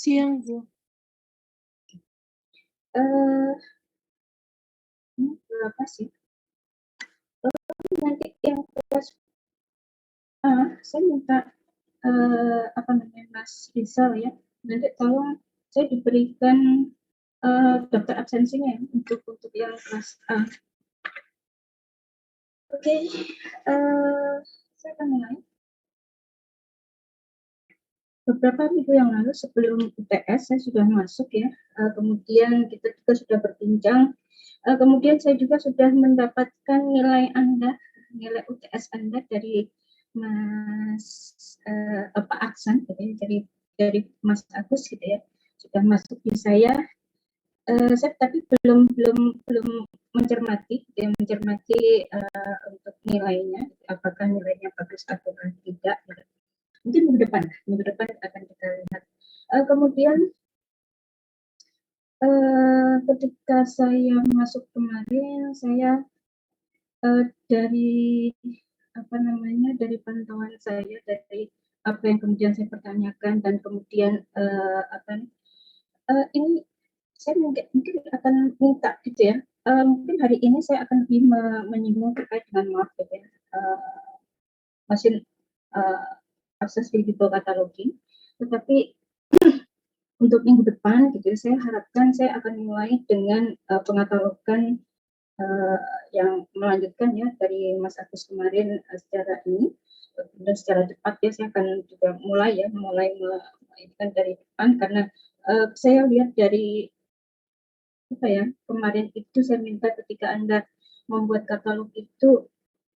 Siang, Bu. Ini berapa sih? Nanti yang kelas saya minta Mas Rizal ya. Nanti tolong saya diberikan daftar absensinya ya, untuk yang kelas A. Oke, saya akan mulai. Beberapa minggu yang lalu sebelum UTS saya sudah masuk ya. Kemudian kita juga sudah berbincang. Kemudian saya juga sudah mendapatkan nilai UTS Anda dari Mas Pak Aksan, gitu ya, dari Mas Agus gitu ya, sudah masuk di saya. Saya tapi belum mencermati, gitu ya, untuk nilainya, apakah nilainya bagus atau tidak. Gitu. Mungkin minggu depan akan kita lihat. Kemudian ketika saya masuk kemarin, saya dari dari pantauan saya, dari apa yang kemudian saya pertanyakan, dan kemudian ini saya mungkin akan minta gitu ya, mungkin hari ini saya akan lebih menyinggung terkait dengan MAP gitu ya, mesin akses visible cataloging, tetapi untuk minggu depan gitu ya, saya harapkan saya akan mulai dengan pengkatalogan yang melanjutkan ya dari Mas Agus kemarin, secara ini dan secara cepat ya. Saya akan juga mulai dari depan, karena saya lihat dari kemarin itu saya minta ketika Anda membuat katalog itu,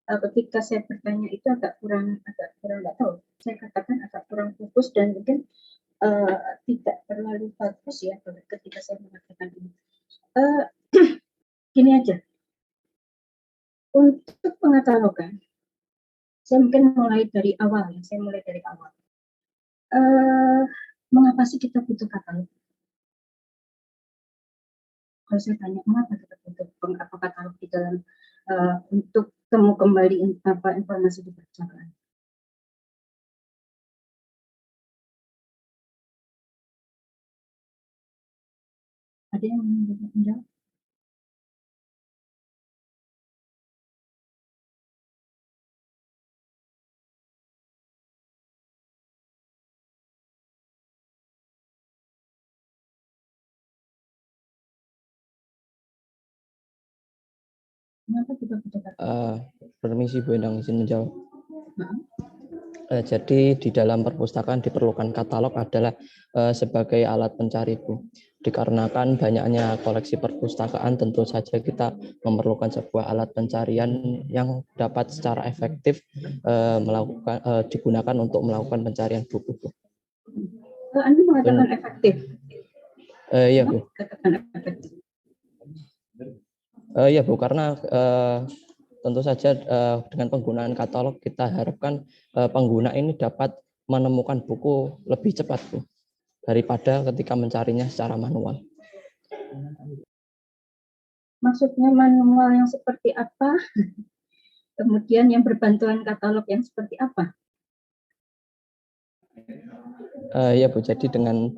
ketika saya bertanya itu agak kurang nggak tahu, saya katakan agak kurang fokus dan mungkin tidak terlalu bagus ya ketika saya mengatakan ini. Gini aja, untuk pengkatalogan saya mungkin mulai dari awal ya. Mengapa sih kita butuh katalog? Kalau saya tanya mengapa kita butuh katalog di dalam untuk temu kembali informasi di percakapan? Ada yang menjawab? Kenapa kita butuh katalog? Permisi Bu Endang, izin menjawab. Jadi di dalam perpustakaan diperlukan katalog adalah sebagai alat pencari, Bu. Dikarenakan banyaknya koleksi perpustakaan, tentu saja kita memerlukan sebuah alat pencarian yang dapat secara efektif digunakan untuk melakukan pencarian buku, Bu. Anda mengatakan efektif? Iya, Bu. Katakan efektif. Iya, Bu, karena tentu saja dengan penggunaan katalog kita harapkan pengguna ini dapat menemukan buku lebih cepat, Bu, daripada ketika mencarinya secara manual. Maksudnya manual yang seperti apa? Kemudian yang berbantuan katalog yang seperti apa? Ya Bu, jadi dengan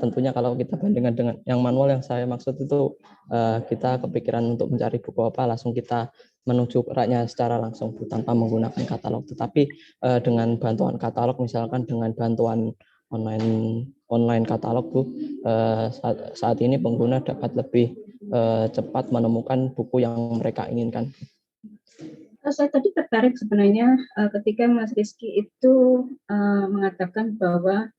tentunya kalau kita bandingkan dengan yang manual, yang saya maksud itu kita kepikiran untuk mencari buku apa, langsung kita menuju raknya secara langsung, Bu, tanpa menggunakan katalog. Tetapi dengan bantuan katalog, misalkan dengan bantuan online katalog, Bu, saat ini pengguna dapat lebih cepat menemukan buku yang mereka inginkan. Saya tadi tertarik sebenarnya ketika Mas Rizky itu mengatakan bahwa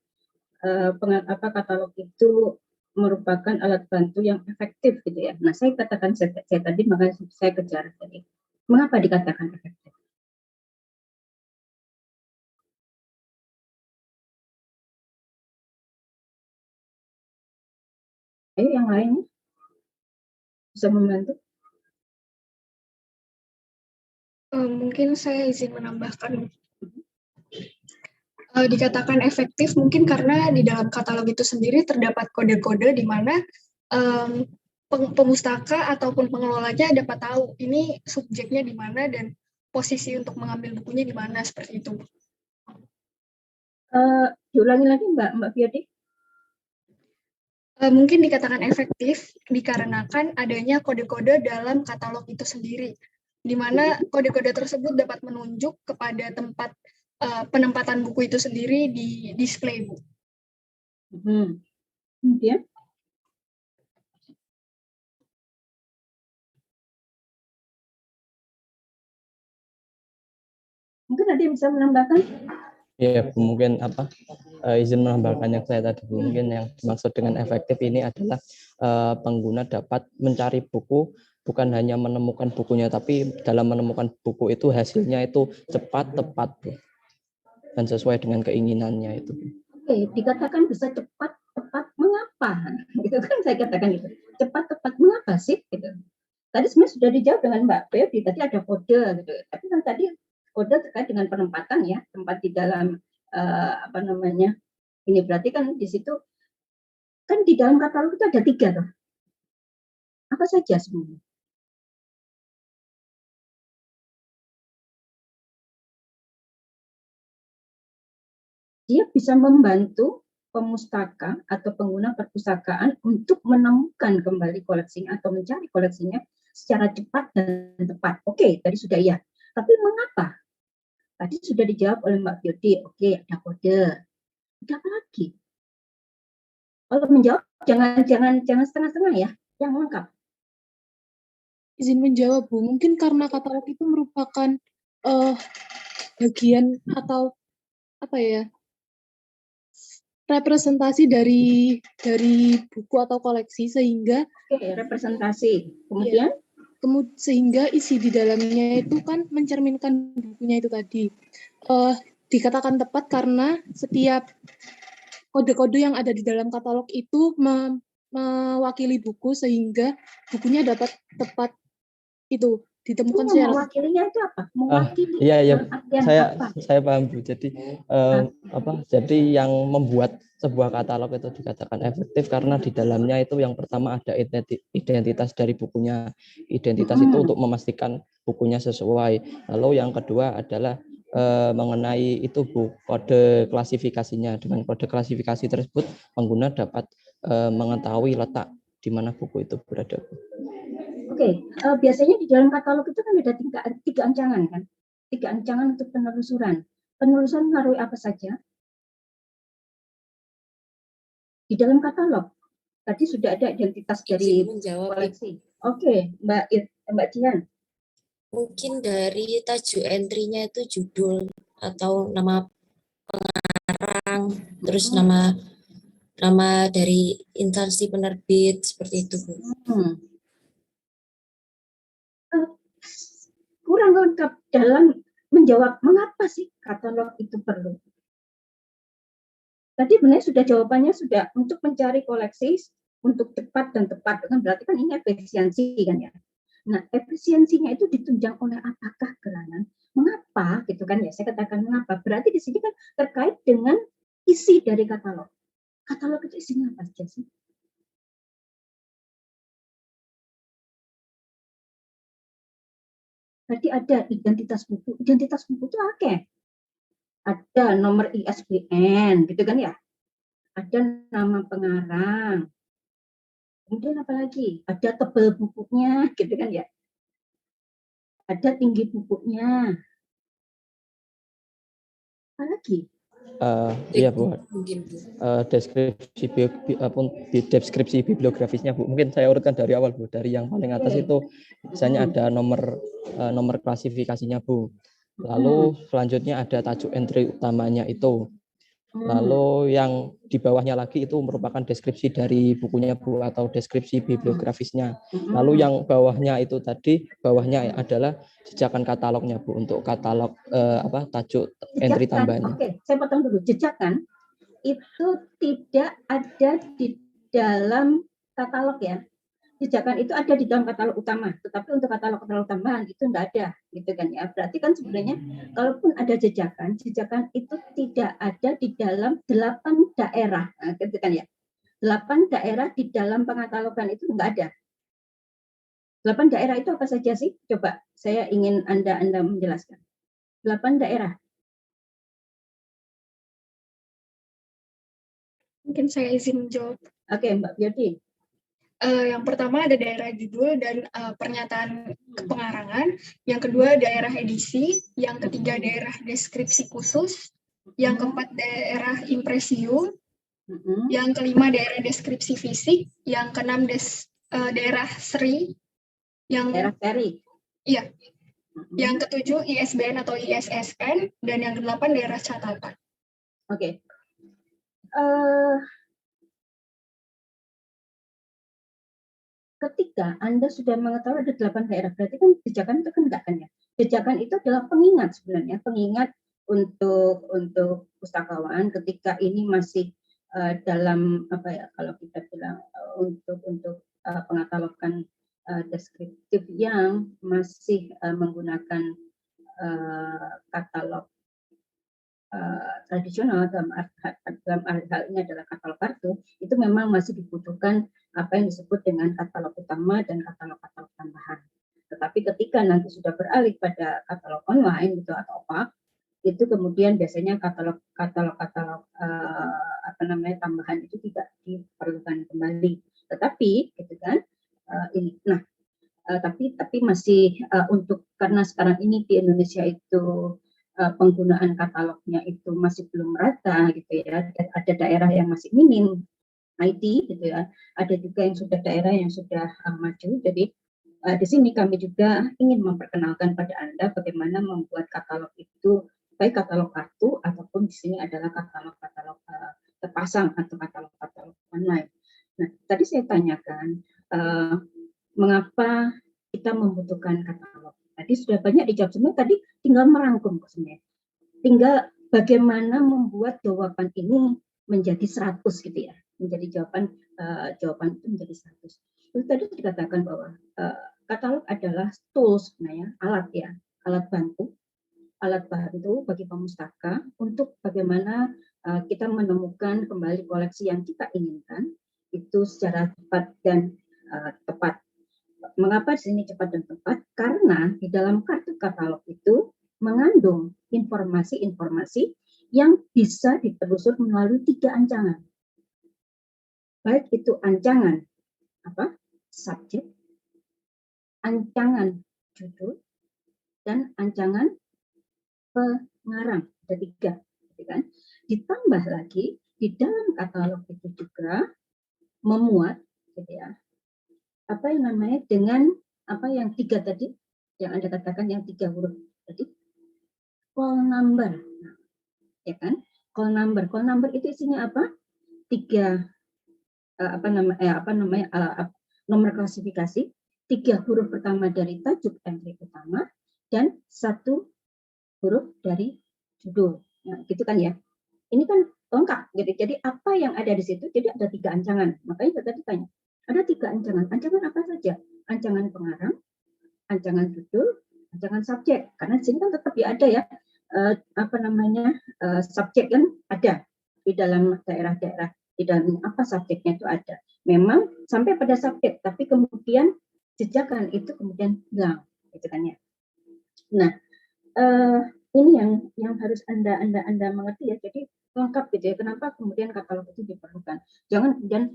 katalog itu merupakan alat bantu yang efektif gitu ya. Nah, saya katakan saya tadi, makanya saya kejar tadi. Mengapa dikatakan efektif? Ayo yang lainnya bisa membantu. Mungkin saya izin menambahkan. Dikatakan efektif mungkin karena di dalam katalog itu sendiri terdapat kode-kode di mana pemustaka ataupun pengelolanya dapat tahu ini subjeknya di mana dan posisi untuk mengambil bukunya di mana, seperti itu. Diulangi lagi Mbak Fiati. Mungkin dikatakan efektif dikarenakan adanya kode-kode dalam katalog itu sendiri, di mana kode-kode tersebut dapat menunjuk kepada tempat penempatan buku itu sendiri di display, Bu. Kemudian mungkin ada yang bisa menambahkan? Ya, mungkin izin menambahkan yang saya tadi, Bu. Mungkin yang dimaksud dengan efektif ini adalah pengguna dapat mencari buku, bukan hanya menemukan bukunya, tapi dalam menemukan buku itu hasilnya itu cepat, tepat, Bu, dan sesuai dengan keinginannya itu. Oke, dikatakan bisa cepat, tepat, mengapa? Gitu kan saya katakan itu. Cepat, tepat, mengapa sih? Gitu. Tadi sebenarnya sudah dijawab dengan Mbak Feby, tadi ada kode gitu. Tapi kan tadi kode terkait dengan penempatan ya, tempat di dalam apa namanya? Ini berarti kan di situ kan di dalam katalog itu ada 3 tuh. Apa saja sebenarnya? Dia bisa membantu pemustaka atau pengguna perpustakaan untuk menemukan kembali koleksinya atau mencari koleksinya secara cepat dan tepat. Oke, tadi sudah ya. Tapi mengapa? Tadi sudah dijawab oleh Mbak Yodi. Oke, ada kode. Ada apa lagi? Kalau menjawab jangan setengah-setengah ya, yang lengkap. Izin menjawab, Bu. Mungkin karena katalog itu merupakan bagian atau apa ya, representasi dari buku atau koleksi, sehingga Oke, representasi. Kemudian sehingga isi di dalamnya itu kan mencerminkan bukunya itu tadi. Dikatakan tepat karena setiap kode-kode yang ada di dalam katalog itu mewakili buku, sehingga bukunya dapat tepat itu ditemukan secara mewakilinya itu apa? Mewakili iya, apa? saya paham, Bu. Jadi jadi yang membuat sebuah katalog itu dikatakan efektif karena di dalamnya itu yang pertama ada identitas dari bukunya. Identitas itu untuk memastikan bukunya sesuai. Lalu yang kedua adalah mengenai itu, Bu, kode klasifikasinya. Dengan kode klasifikasi tersebut pengguna dapat mengetahui letak di mana buku itu berada, Bu. Oke, biasanya di dalam katalog itu kan ada 3 ancangan kan? 3 ancangan untuk penelusuran. Penelusuran menaruh apa saja? Di dalam katalog. Tadi sudah ada identitas dari koleksi. Oke, Mbak Jihan. Mungkin dari tajuk entry-nya itu judul atau nama pengarang, terus nama dari instansi penerbit, seperti itu, Bu. Kurang lengkap dalam menjawab mengapa sih katalog itu perlu. Tadi benar sudah jawabannya sudah untuk mencari koleksi untuk cepat dan tepat, kan berarti kan ini efisiensi kan ya. Nah, efisiensinya itu ditunjang oleh apakah gerangan? Mengapa gitu kan ya? Saya katakan mengapa. Berarti di sini kan terkait dengan isi dari katalog. Katalog itu isinya apa saja sih? Tadi ada identitas buku. Identitas buku itu oke. Ada nomor ISBN, gitu kan ya? Ada nama pengarang. Kemudian apa lagi? Ada tebal bukunya, gitu kan ya? Ada tinggi bukunya. Apa lagi? Iya, Bu. Deskripsi bibliografisnya, Bu. Mungkin saya urutkan dari awal, Bu. Dari yang paling atas itu misalnya ada nomor klasifikasinya, Bu. Lalu selanjutnya ada tajuk entry utamanya itu. Lalu yang di bawahnya lagi itu merupakan deskripsi dari bukunya, Bu, atau deskripsi bibliografisnya. Lalu yang bawahnya itu tadi, bawahnya adalah jejakan katalognya, Bu, untuk katalog tajuk entry tambahannya. Oke, saya potong dulu. Jejakan itu tidak ada di dalam katalog ya. Jejakan itu ada di dalam katalog utama, tetapi untuk katalog tambahan itu enggak ada, gitu kan ya. Berarti kan sebenarnya kalaupun ada jejakan itu tidak ada di dalam 8 daerah, nah, gitu kan ya. 8 daerah di dalam pengkatalogan itu enggak ada. 8 daerah itu apa saja sih? Coba saya ingin Anda menjelaskan. 8 daerah. Mungkin saya izin menjawab. Oke, Mbak Biodi. Yang pertama ada daerah judul dan pernyataan pengarangan, yang kedua daerah edisi, yang ketiga daerah deskripsi khusus, yang keempat daerah impresium, yang kelima daerah deskripsi fisik, yang keenam daerah seri, yang Daerah seri. iya, yang ketujuh ISBN atau ISSN, dan yang kedelapan daerah catatan. Oke. Ketika Anda sudah mengetahui ada 8 daerah, berarti kan jejakan itu kan enggak kan ya? Jejakan itu adalah pengingat sebenarnya, pengingat untuk pustakawan ketika ini masih dalam apa ya, kalau kita bilang untuk pengkatalogan deskriptif yang masih menggunakan katalog tradisional, dalam hal ini adalah katalog kartu, itu memang masih dibutuhkan apa yang disebut dengan katalog utama dan katalog-katalog tambahan. Tetapi ketika nanti sudah beralih pada katalog online gitu atau OPAK, itu kemudian biasanya katalog tambahan itu tidak diperlukan kembali. Tetapi gitu kan ini. Nah, tapi masih untuk karena sekarang ini di Indonesia itu penggunaan katalognya itu masih belum merata gitu ya. Ada daerah yang masih minim IT gitu ya. Ada juga yang sudah daerah yang sudah maju. Jadi di sini kami juga ingin memperkenalkan pada Anda bagaimana membuat katalog itu, baik katalog kartu ataupun di sini adalah katalog-katalog terpasang atau katalog-katalog online. Nah, tadi saya tanyakan mengapa kita membutuhkan katalog. Tadi sudah banyak dijawab semua, tadi tinggal merangkum sebenarnya. Tinggal bagaimana membuat jawaban ini menjadi 100 gitu ya. Menjadi jawaban itu menjadi 100. Itu tadi dikatakan bahwa katalog adalah tools sebenarnya, alat bantu bagi pemustaka untuk bagaimana kita menemukan kembali koleksi yang kita inginkan itu secara cepat dan tepat. Mengapa di sini cepat dan tepat? Karena di dalam kartu katalog itu mengandung informasi-informasi yang bisa ditelusur melalui 3 ancangan. Baik itu ancangan subjek, ancangan judul, dan ancangan pengarang. Ada 3, gitu kan? Ditambah lagi di dalam katalog itu juga memuat, gitu ya, apa yang namanya dengan apa yang 3 tadi yang Anda katakan yang 3 huruf tadi, call number, ya kan? Call number itu isinya apa? 3 nomor klasifikasi, 3 huruf pertama dari tajuk entry utama dan 1 huruf dari judul. Nah, gitu kan ya. Ini kan lengkap gitu. Jadi apa yang ada di situ? Jadi ada 3 ancangan. Makanya tadi tanya. Ada 3 ancangan. Ancangan apa saja? Ancangan pengarang, ancangan judul, ancangan subjek. Karena di sini kan tetap ya ada ya subjek yang ada di dalam daerah-daerah, di dalam apa subjeknya itu ada. Memang sampai pada subjek, tapi kemudian jejakan itu kemudian hilang, gitu kan ya. Nah, ini yang harus Anda mengerti ya. Jadi lengkap gitu ya. Kenapa kemudian katalog itu diperlukan? Jangan kemudian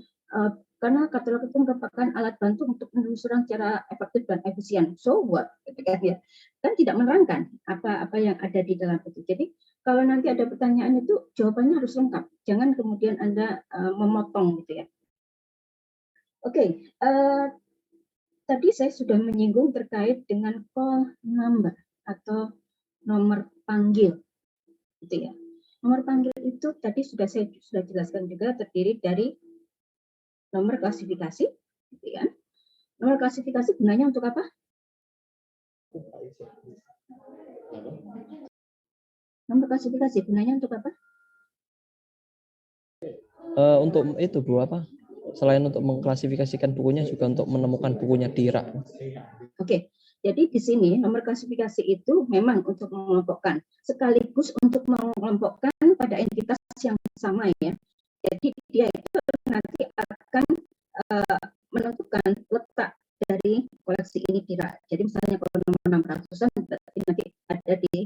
karena katalog itu merupakan alat bantu untuk penelusuran secara efektif dan efisien. So what? Gitu kan ya. Kan tidak menerangkan apa yang ada di dalam itu. Jadi kalau nanti ada pertanyaan itu jawabannya harus lengkap. Jangan kemudian Anda memotong gitu ya. Oke, tadi saya sudah menyinggung terkait dengan call number atau nomor panggil, gitu ya. Nomor panggil itu tadi sudah saya jelaskan juga terdiri dari nomor klasifikasi, gitu ya. Nomor klasifikasi gunanya untuk apa? Nomor klasifikasi gunanya untuk apa? Untuk itu Bu, apa? Selain untuk mengklasifikasikan bukunya juga untuk menemukan bukunya di rak. Oke. Jadi di sini nomor klasifikasi itu memang untuk mengelompokkan, sekaligus untuk mengelompokkan pada entitas yang sama ya. Jadi dia itu nanti akan menentukan letak dari koleksi ini di rak. Jadi misalnya kalau nomor 600-an berarti nanti ada di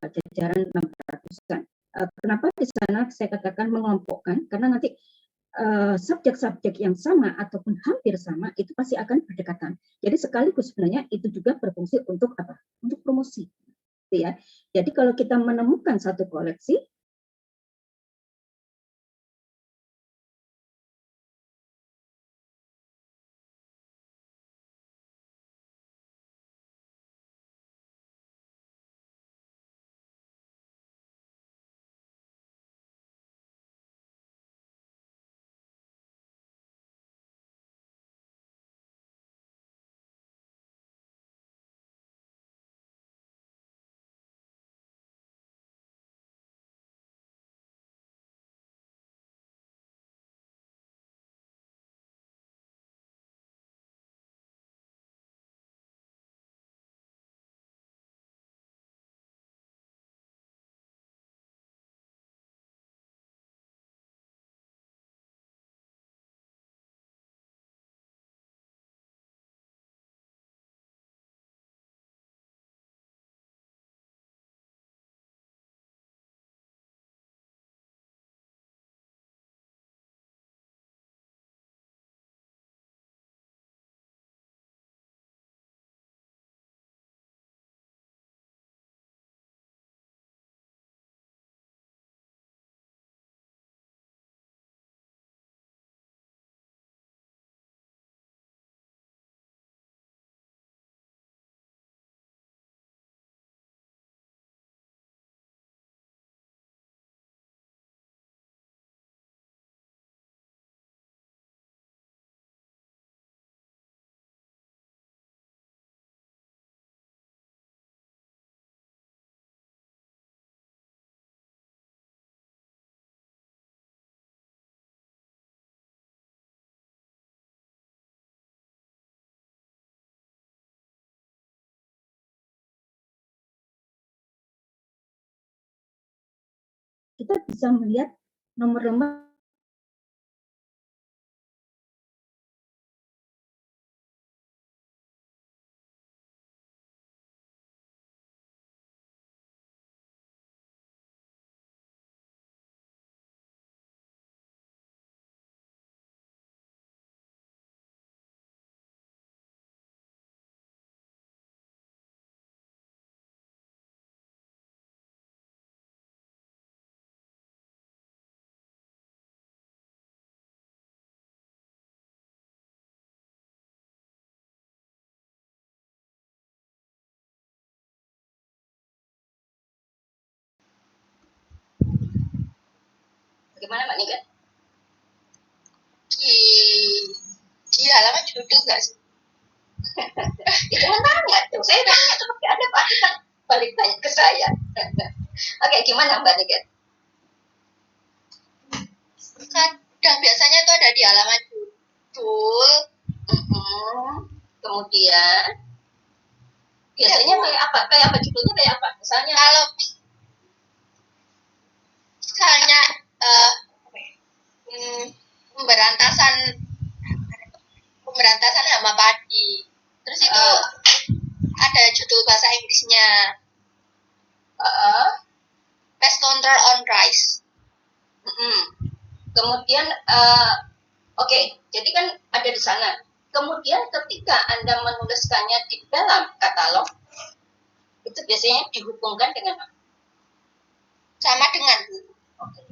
jajaran 600-an. Kenapa di sana saya katakan mengelompokkan? Karena nanti subjek-subjek yang sama ataupun hampir sama itu pasti akan berdekatan. Jadi sekaligus sebenarnya itu juga berfungsi untuk apa? Untuk promosi. Ya. Jadi kalau kita menemukan satu koleksi, kita bisa melihat nomor-nomor Bagaimana Mbak Nika? Di halaman judul nggak sih? Itu nanya tuh, saya tanya tuh tapi ada Pak kan balik tanya ke saya. Oke, gimana Mbak Nika? Kadang biasanya itu ada di halaman judul. Kemudian biasanya kayak apa? Kayak apa judulnya kayak apa? Misalnya kalau misalnya pemberantasan hama padi. Terus itu ada judul bahasa Inggrisnya Pest Control on Rice. Kemudian oke, jadi kan ada di sana. Kemudian ketika Anda menuliskannya di dalam katalog, itu biasanya dihubungkan dengan apa? Sama dengan. Oke.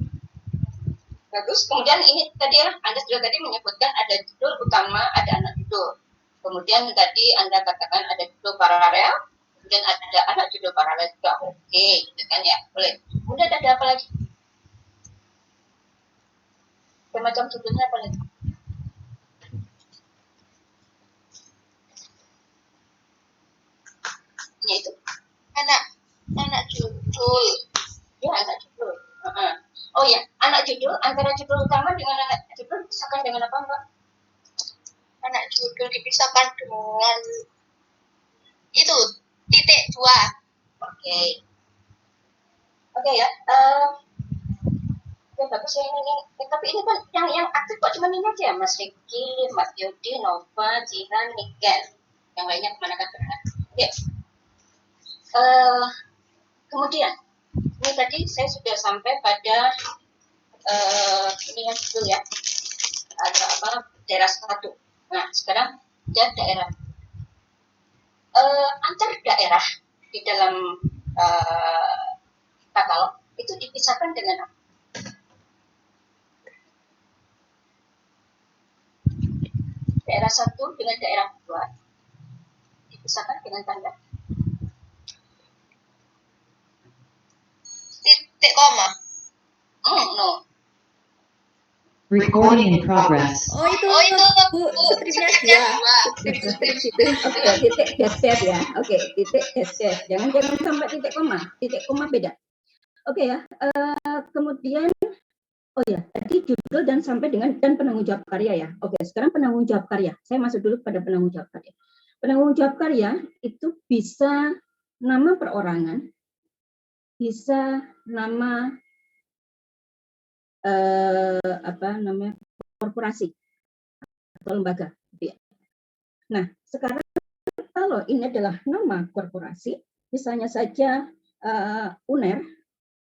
Bagus. Kemudian ini tadi Anda juga tadi menyebutkan ada judul utama, ada anak judul. Kemudian tadi Anda katakan ada judul paralel, kemudian ada anak judul paralel juga. Oke, gitu kan ya, boleh. Kemudian ada apa lagi? Macam judulnya apa lagi? Ya itu anak judul. Ya, anak judul. Oh ya, anak judul antara judul utama dengan anak judul dipisahkan dengan apa Mbak? Anak judul dipisahkan dengan itu .2. Oke ya. Ya bagus ya ini. Tapi ini kan yang aktif kok cuma ini aja, Mas Riki, Mas Yudi, Nova, Jihan, Niken. Yang lainnya kemana kan? Oke. Kemudian ini tadi saya sudah sampai pada ini yang judul ya. ada daerah 1. Nah, sekarang ada daerah antar daerah di dalam katalog itu dipisahkan dengan apa? Daerah 1 dengan daerah 2 dipisahkan dengan tanda titik koma. no. Recording in progress. Oh itu Bu, stripnya 2. Strip situ. Oke, titik dash ya. Oke, titik dash. Jangan sampai titik koma. Titik koma beda. Oke ya. Kemudian, oh ya, tadi judul dan sampai dengan dan penanggung jawab karya ya. Oke, sekarang penanggung jawab karya. Saya masuk dulu pada penanggung jawab karya. Penanggung jawab karya itu bisa nama perorangan, bisa nama korporasi atau lembaga. Nah, sekarang kalau ini adalah nama korporasi, misalnya saja UNER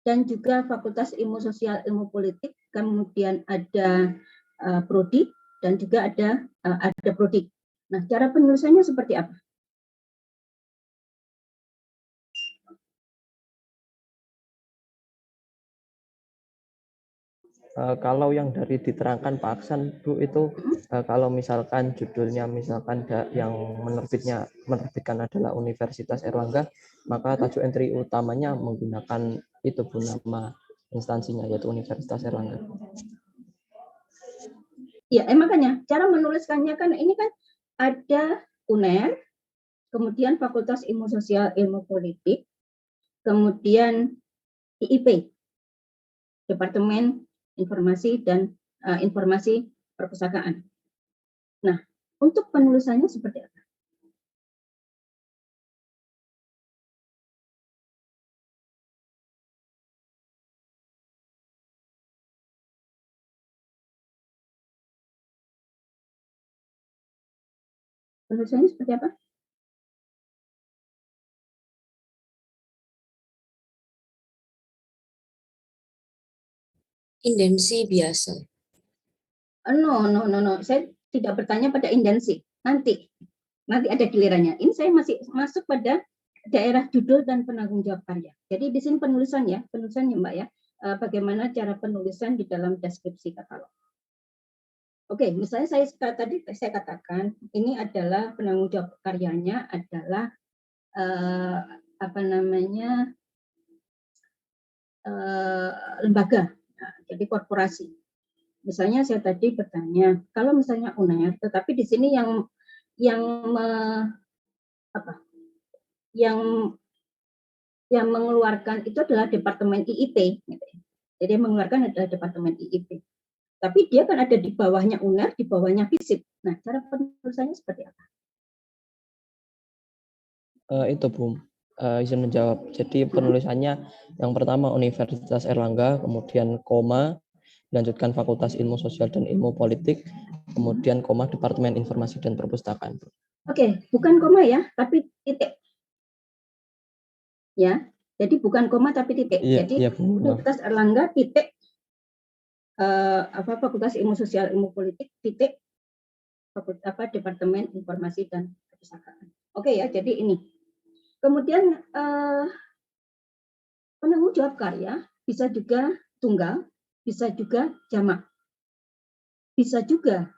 dan juga Fakultas Ilmu Sosial Ilmu Politik, kemudian ada Prodi dan juga ada Prodi. Nah, cara penulisannya seperti apa? Kalau yang dari diterangkan Pak Aksan, Bu, itu kalau misalkan judulnya misalkan yang menerbitkan adalah Universitas Erlangga, maka tajuk entry utamanya menggunakan itu, Bu, nama instansinya yaitu Universitas Erlangga. Ya, makanya cara menuliskannya kan ini kan ada UNER, kemudian Fakultas Ilmu Sosial Ilmu Politik, kemudian IIP, Departemen Informasi dan Informasi Perpustakaan. Nah, untuk penulisannya seperti apa? Penulisannya seperti apa? Indensi biasa. No. Saya tidak bertanya pada indensi. Nanti ada gilirannya. Ini saya masih masuk pada daerah judul dan penanggung jawab karya. Jadi di sini penulisannya Mbak ya. Bagaimana cara penulisan di dalam deskripsi katalog. Oke, misalnya tadi saya katakan ini adalah penanggung jawab karyanya adalah lembaga, jadi korporasi. Misalnya saya tadi bertanya, kalau misalnya UNER, tetapi di sini yang mengeluarkan itu adalah Departemen IIP. Jadi yang mengeluarkan adalah Departemen IIP. Tapi dia kan ada di bawahnya UNER, di bawahnya FISIP. Nah, cara penulisannya seperti apa? Itu, Bu, izin menjawab. Jadi penulisannya yang pertama Universitas Erlangga, kemudian koma, dilanjutkan Fakultas Ilmu Sosial dan Ilmu Politik, kemudian koma Departemen Informasi dan Perpustakaan. Oke, bukan koma ya, tapi titik. Ya, jadi bukan koma tapi titik. Iya, jadi iya, Bu, Universitas Erlangga titik Fakultas Ilmu Sosial Ilmu Politik titik Departemen Informasi dan Perpustakaan. Oke ya, jadi ini. Kemudian penanggung jawab karya bisa juga tunggal, bisa juga jamak, bisa juga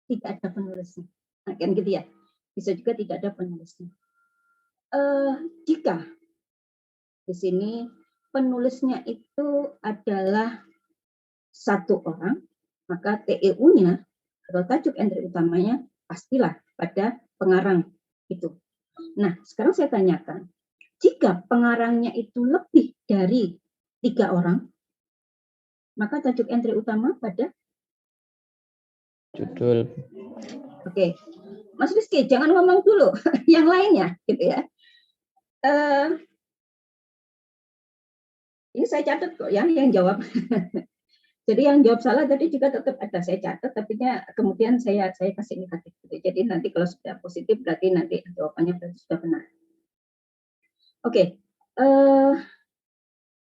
tidak ada penulisnya. Nah, kan gitu ya. Bisa juga tidak ada penulisnya. Jika di sini penulisnya itu adalah satu orang, maka TEU-nya atau tajuk entry utamanya pastilah pada pengarang itu. Nah, sekarang saya tanyakan, jika pengarangnya itu lebih dari 3 orang, maka tajuk entry utama pada judul. Oke, Mas Rizky, jangan ngomong dulu, yang lainnya, gitu ya. Ini saya catat kok, yang jawab. Jadi yang jawab salah tadi juga tetap ada saya catat, tapi kemudian saya kasih negatif. Jadi nanti kalau sudah positif berarti nanti jawabannya berarti sudah benar. Oke,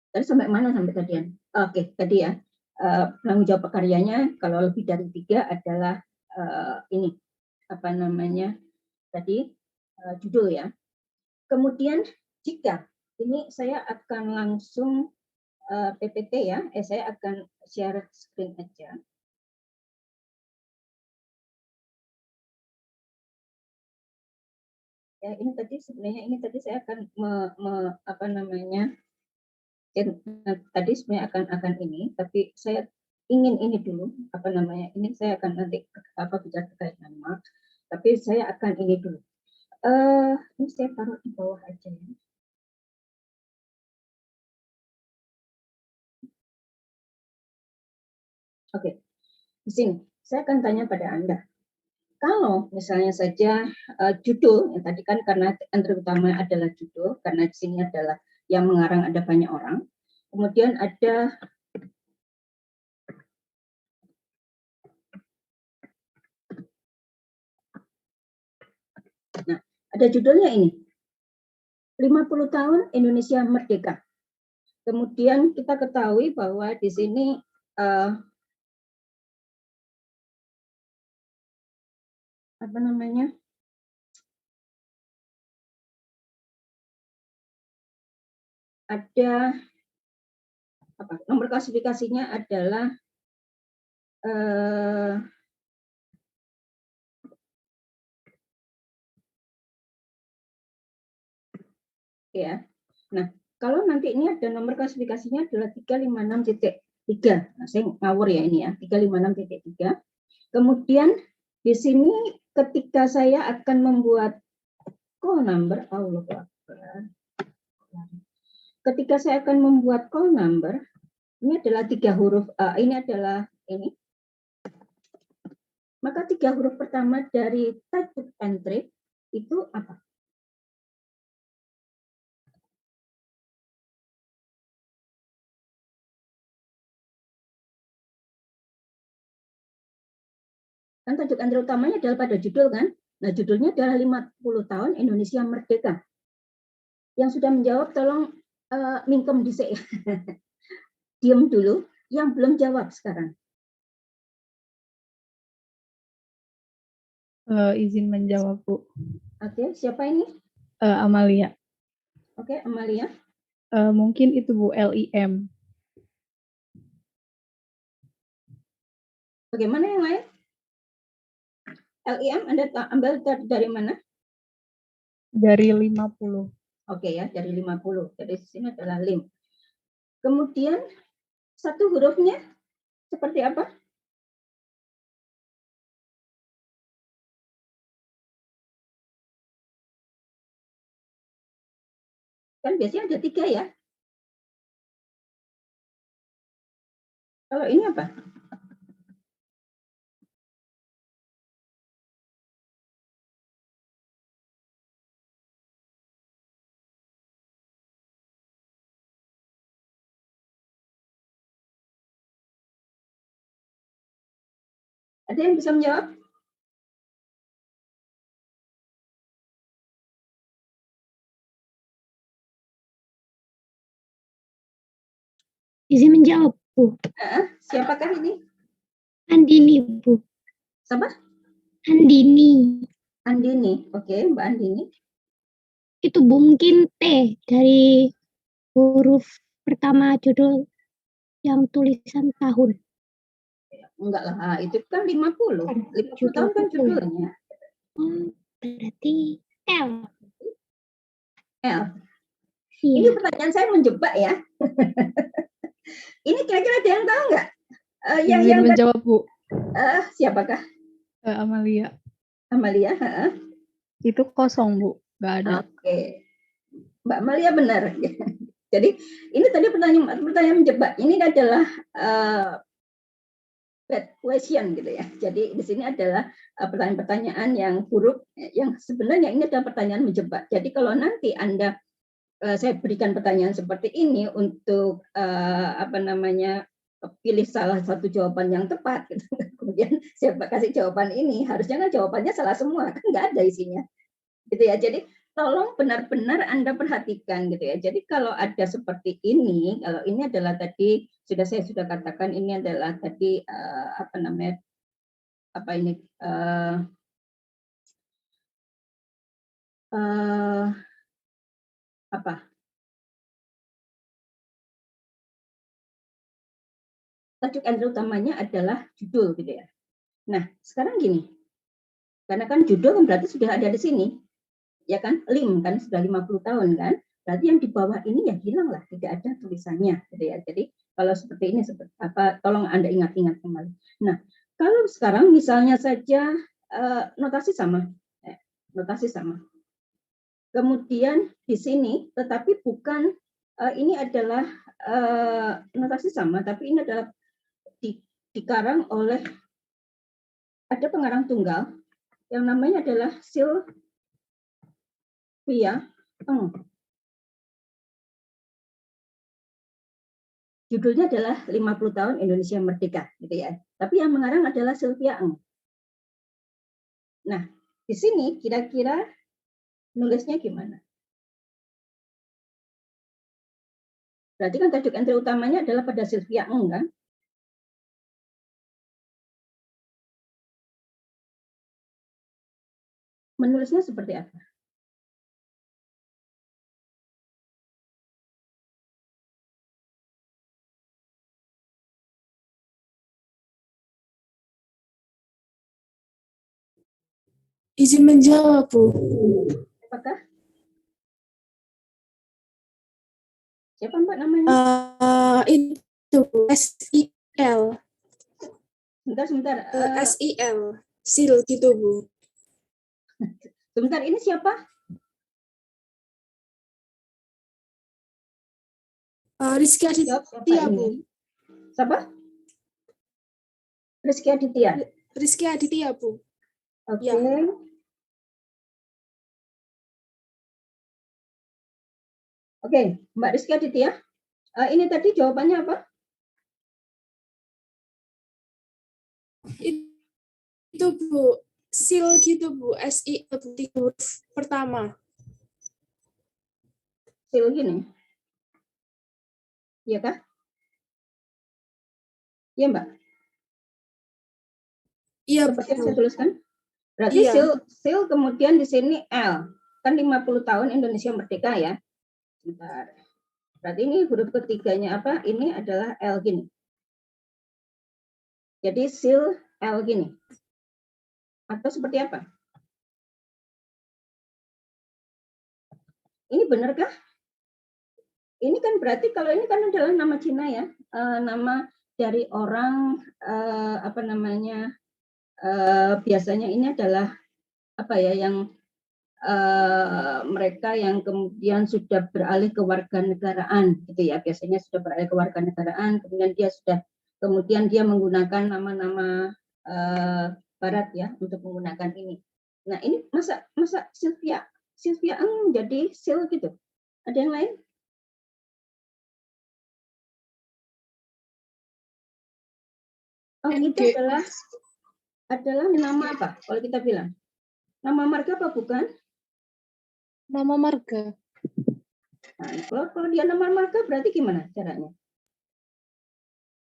tadi sampai mana sampai tadian? Oke, tadi ya. penanggung jawab pekaryanya kalau lebih dari 3 adalah ini apa namanya tadi judul ya. Kemudian jika ini saya akan langsung PPT ya, saya akan share screen aja. Ya, ini tadi sebenarnya ini tadi saya akan apa namanya tadi sebenarnya akan ini, tapi saya ingin ini dulu apa namanya ini saya akan nanti apa bicara terkait nama, tapi saya akan ini dulu. Ini saya taruh di bawah aja ya. Oke, di sini saya akan tanya pada Anda. Kalau misalnya saja judul, yang tadi kan karena entry utama adalah judul, karena di sini adalah yang mengarang ada banyak orang. Kemudian ada ada judulnya ini, 50 tahun Indonesia Merdeka. Kemudian kita ketahui bahwa di sini apa namanya ada apa nomor klasifikasinya adalah ya. Nah, kalau nanti ini ada nomor klasifikasinya adalah 356.3. Nah, saya ngawur ya ini ya, 356.3. Kemudian di sini ketika saya akan membuat call number, ketika saya akan membuat call number, ini adalah 3 huruf, ini adalah ini. Maka 3 huruf pertama dari type book entry itu apa? Kan tajuk entry utamanya adalah pada judul kan? Nah, judulnya adalah 50 tahun Indonesia Merdeka. Yang sudah menjawab tolong mingkem dhisik. Diam dulu, yang belum jawab sekarang. Izin menjawab, Bu. Oke, siapa ini? Amalia. Oke, Amalia. Mungkin itu Bu, LIM. Bagaimana yang lain? LIM Anda ambil dari mana? Dari 50. Oke ya, dari 50. Jadi sini adalah lim. Kemudian satu hurufnya seperti apa? Kan biasanya ada 3 ya. Kalau ini apa? Ada yang bisa menjawab? Izin menjawab, Bu. Siapakah ini? Andini, Bu. Siapa? Andini. Andini. Oke, Mbak Andini. Itu Bu, mungkin T dari huruf pertama judul yang tulisan tahun. Enggak lah, itu kan 50. 50 tahun kan judulnya. Berarti L. L. Iya. Ini pertanyaan saya menjebak ya. Ini kira-kira ada yang tahu nggak? Izin menjawab, Bu. Siapakah? Amalia. Amalia. Itu kosong, Bu. Nggak ada. Oke. Mbak Amalia benar. Jadi ini tadi pertanyaan menjebak. Ini adalah bad question gitu ya. Jadi di sini adalah pertanyaan-pertanyaan yang buruk, yang sebenarnya ini adalah pertanyaan menjebak. Jadi kalau nanti Anda saya berikan pertanyaan seperti ini untuk apa namanya pilih salah satu jawaban yang tepat, gitu. Kemudian saya kasih jawaban ini, harusnya kan jawabannya salah semua, kan nggak ada isinya, gitu ya. Jadi tolong benar-benar Anda perhatikan gitu ya. Jadi kalau ada seperti ini, kalau ini adalah tadi saya sudah katakan ini adalah tadi apa namanya? Apa ini apa? Tajuk entry utamanya adalah judul gitu ya. Nah, sekarang gini. Karena kan judul kan berarti sudah ada di sini. Ya kan? LIM kan sudah 50 tahun kan? Berarti yang di bawah ini ya hilang lah, tidak ada tulisannya gitu ya. Jadi kalau seperti ini seperti apa, tolong Anda ingat-ingat kembali. Nah, kalau sekarang misalnya saja notasi sama. Notasi sama. Kemudian di sini tetapi bukan ini adalah notasi sama, tapi ini adalah dikarang oleh ada pengarang tunggal yang namanya adalah Sylvia Eng. Judulnya adalah 50 tahun Indonesia Merdeka, gitu ya. Tapi yang mengarang adalah Sylvia Eng. Nah, di sini kira-kira nulisnya gimana? Berarti kan tajuk entry utamanya adalah pada Sylvia Eng, kan? Menulisnya seperti apa? Izin menjawab, Bu. Apakah? Siapa Mbak namanya? Itu SIL. Sebentar. SIL. SIL gitu, Bu. Sebentar, ini siapa? Rizky Aditya, Bu. Siapa? Rizky Aditya. Rizky Aditya, Bu. Oke. Ya. Oke, Mbak Rizky Aditya. Ini tadi jawabannya apa? Itu, Bu. SIL gitu, Bu. SIL huruf pertama. SIL gini. Iya kah? Iya, Mbak. Iya, seperti yang Bu. saya tuliskan. Berarti Iya. SIL kemudian di sini L. Kan 50 tahun Indonesia Merdeka ya. Bentar. Berarti ini huruf ketiganya apa? Ini adalah L gini. Jadi SIL L gini. Atau seperti apa? Ini benarkah? Ini kan berarti kalau ini kan adalah nama Cina ya. Nama dari orang apa namanya? Biasanya ini adalah apa ya yang mereka yang kemudian sudah beralih ke warganegaraan gitu ya, biasanya sudah beralih ke warganegaraan, kemudian dia menggunakan nama-nama barat ya untuk menggunakan ini. Nah, ini masa Sylvia Eng menjadi Sil gitu. Ada yang lain? Oh, itu adalah nama apa? Kalau kita bilang nama marga apa bukan? Nama marga. Nah, kalau dia nama marga berarti gimana caranya?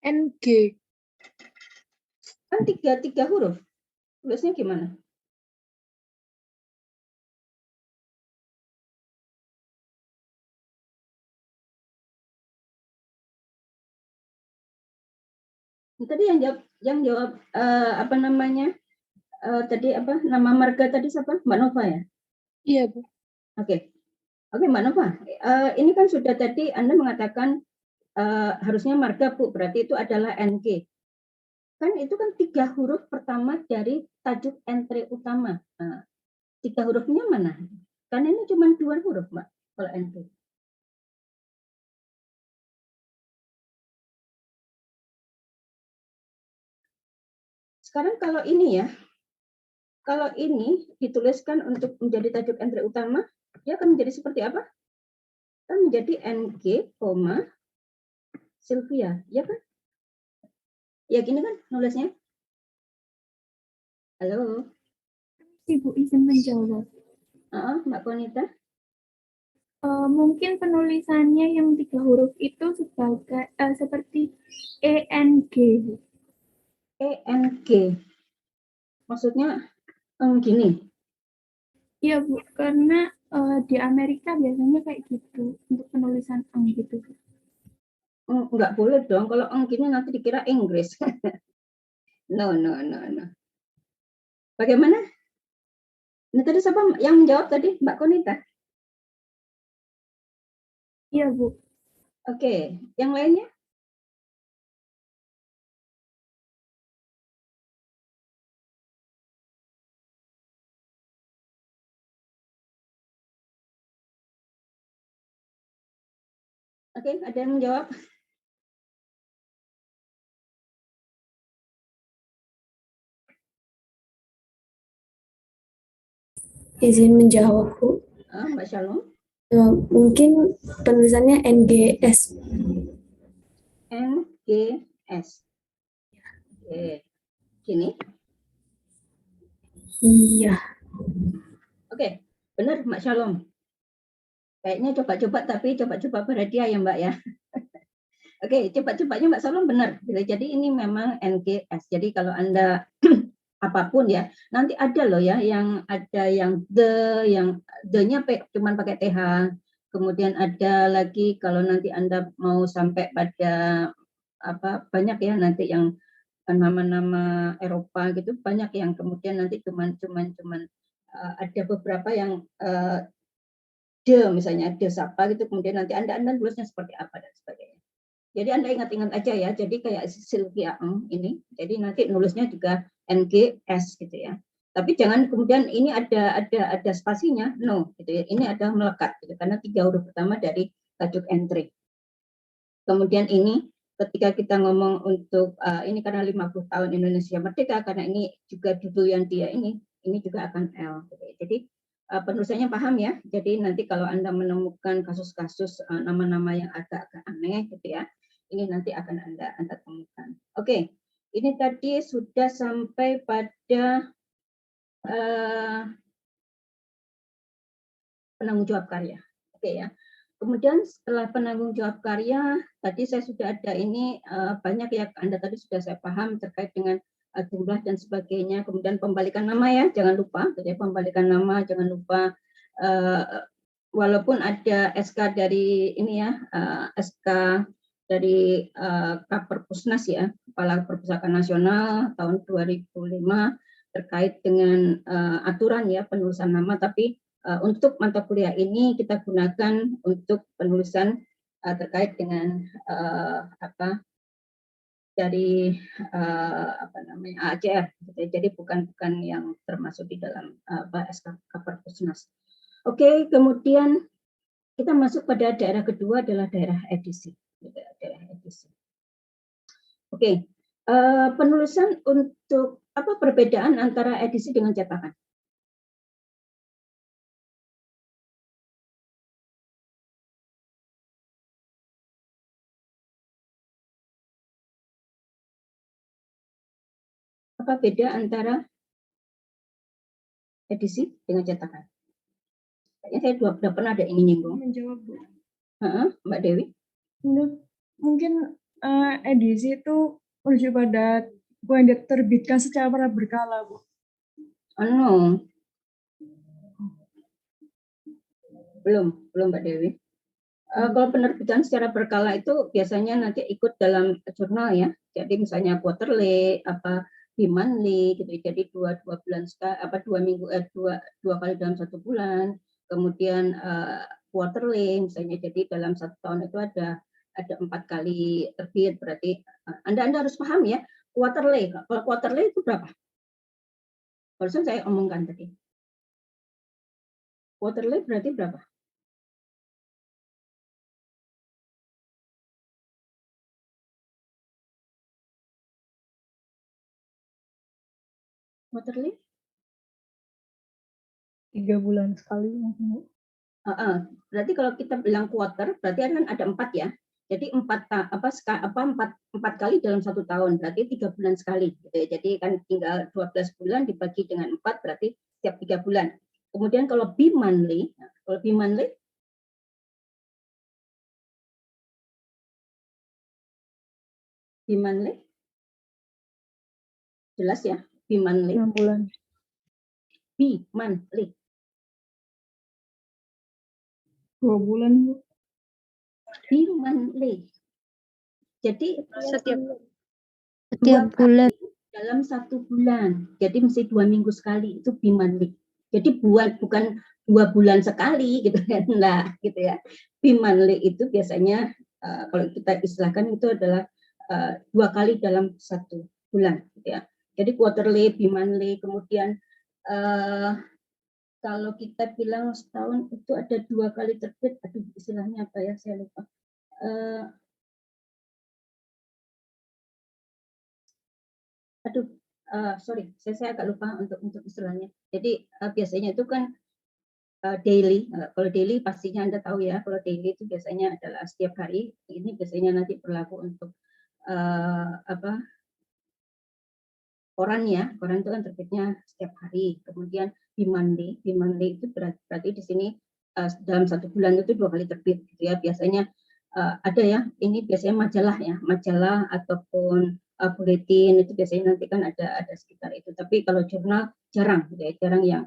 NG. Kan tiga huruf. Tulisnya gimana? Tadi yang jawab apa namanya? Tadi apa nama marga tadi siapa? Mbak Nova ya? Iya, Bu. Oke, Mbak Nova. Ini kan sudah tadi Anda mengatakan harusnya marga, Bu. Berarti itu adalah NG. Kan itu kan 3 huruf pertama dari tajuk entry utama. Nah, 3 hurufnya mana? Kan ini cuma 2 huruf, Mbak, kalau NG. Sekarang kalau ini ya, kalau ini dituliskan untuk menjadi tajuk entry utama, dia akan menjadi seperti apa? Kan menjadi NG, Sylvia, ya kan? Ya gini kan nulisnya? Halo? Ibu izin menjawab. Mbak Konita. Mungkin penulisannya yang 3 huruf itu sebagai seperti ENG. ENG. Maksudnya gini. Iya Bu, karena di Amerika biasanya kayak gitu untuk penulisan eng gitu. Nggak boleh dong, kalau eng gini nanti dikira Inggris. No. Bagaimana? Ini tadi siapa yang menjawab tadi? Mbak Konita? Iya Bu. Oke, yang lainnya? Oke, ada yang menjawab? Izin menjawab, Bu. Mbak Shalom? Mungkin penulisannya NGS. NGS. Oke. Gini? Iya. Oke, benar Mbak Shalom. Kayaknya coba-coba, tapi coba-coba berhadiah ya Mbak ya. Oke, coba-cobanya Mbak Shalom benar. Jadi ini memang NGS. Jadi kalau Anda apapun ya, nanti ada loh ya yang ada yang the-nya cuman pakai TH. Kemudian ada lagi kalau nanti Anda mau sampai pada banyak ya nanti yang nama-nama Eropa gitu, banyak yang kemudian nanti cuman ada beberapa yang misalnya de siapa gitu, kemudian nanti Anda tulisnya seperti apa dan sebagainya. Jadi Anda ingat-ingat aja ya, jadi kayak Sylvia ini, jadi nanti nulisnya juga NGS gitu ya. Tapi jangan kemudian ini ada spasinya, no gitu ya. Ini ada melekat gitu, karena 3 huruf pertama dari tajuk entry. Kemudian ini ketika kita ngomong untuk ini karena 50 tahun Indonesia Merdeka, karena ini juga judul yang dia ini juga akan L. Gitu ya. Jadi penulisannya paham ya. Jadi nanti kalau Anda menemukan kasus-kasus nama-nama yang agak-agak aneh gitu ya, ini nanti akan Anda temukan. Oke, ini tadi sudah sampai pada penanggung jawab karya. Oke ya. Kemudian setelah penanggung jawab karya, tadi saya sudah ada ini banyak ya Anda tadi sudah saya paham terkait dengan jumlah dan sebagainya. Kemudian pembalikan nama ya, jangan lupa. Jadi pembalikan nama jangan lupa. Walaupun ada SK dari ini ya, SK dari Kaperpusnas ya, Kepala Perpustakaan Nasional tahun 2005 terkait dengan aturan ya penulisan nama, tapi untuk mata kuliah ini kita gunakan untuk penulisan terkait dengan dari ACR, gitu. Jadi bukan yang termasuk di dalam SK Kaperpusnas. Oke, kemudian kita masuk pada daerah kedua adalah daerah edisi. Daerah edisi. Oke, penulisan untuk apa perbedaan antara edisi dengan cetakan? Apa beda antara edisi dengan cetakan? Kayaknya saya sudah pernah ada ingin nyinggung. Menjawab Bu. Mbak Dewi? Mungkin edisi itu merujuk pada buku yang diterbitkan secara berkala Bu. No. Belum Mbak Dewi. Kalau penerbitan secara berkala itu biasanya nanti ikut dalam jurnal ya. Jadi misalnya quarterly, bimonthly gitu. Jadi dua bulan sekali, 2 minggu, dua kali dalam 1 bulan. Kemudian quarterly misalnya, jadi dalam 1 tahun itu ada 4 kali terbit. Berarti Anda harus paham ya, quarterly. Kalau quarterly itu berapa? Barusan saya omongkan tadi. Quarterly berarti berapa? Quarterly? 3 bulan sekali mungkin. Berarti kalau kita bilang quarter, berarti kan ada 4 ya. Jadi 4 kali dalam 1 tahun, berarti 3 bulan sekali. Gitu ya. Jadi kan tinggal 12 bulan dibagi dengan 4, berarti setiap 3 bulan. Kemudian kalau bimonthly, Bimanli? Jelas ya, Bimanli. 6 bulan. Bimanli. 2 bulan, Bu. Bimanli. Jadi Setiap dua bulan. kali dalam 1 bulan. Jadi mesti 2 minggu sekali, itu bimanli. Jadi bukan 2 bulan sekali gitu kan, nah gitu ya. Bimanli itu biasanya kalau kita istilahkan itu adalah 2 kali dalam 1 bulan gitu ya. Jadi quarterly, bimanli, kemudian kalau kita bilang setahun itu ada 2 kali terbit, aduh istilahnya apa ya, saya lupa. Sorry, saya agak lupa untuk istilahnya. Jadi biasanya itu kan daily. Kalau daily pastinya Anda tahu ya, kalau daily itu biasanya adalah setiap hari. Ini biasanya nanti berlaku untuk koran ya. Koran itu kan terbitnya setiap hari. Kemudian bimanli itu berarti di sini dalam 1 bulan itu 2 kali terbit gitu ya. Biasanya ada ya, ini biasanya majalah ya, majalah ataupun buletin itu biasanya nanti kan ada sekitar itu. Tapi kalau jurnal jarang gitu ya, jarang yang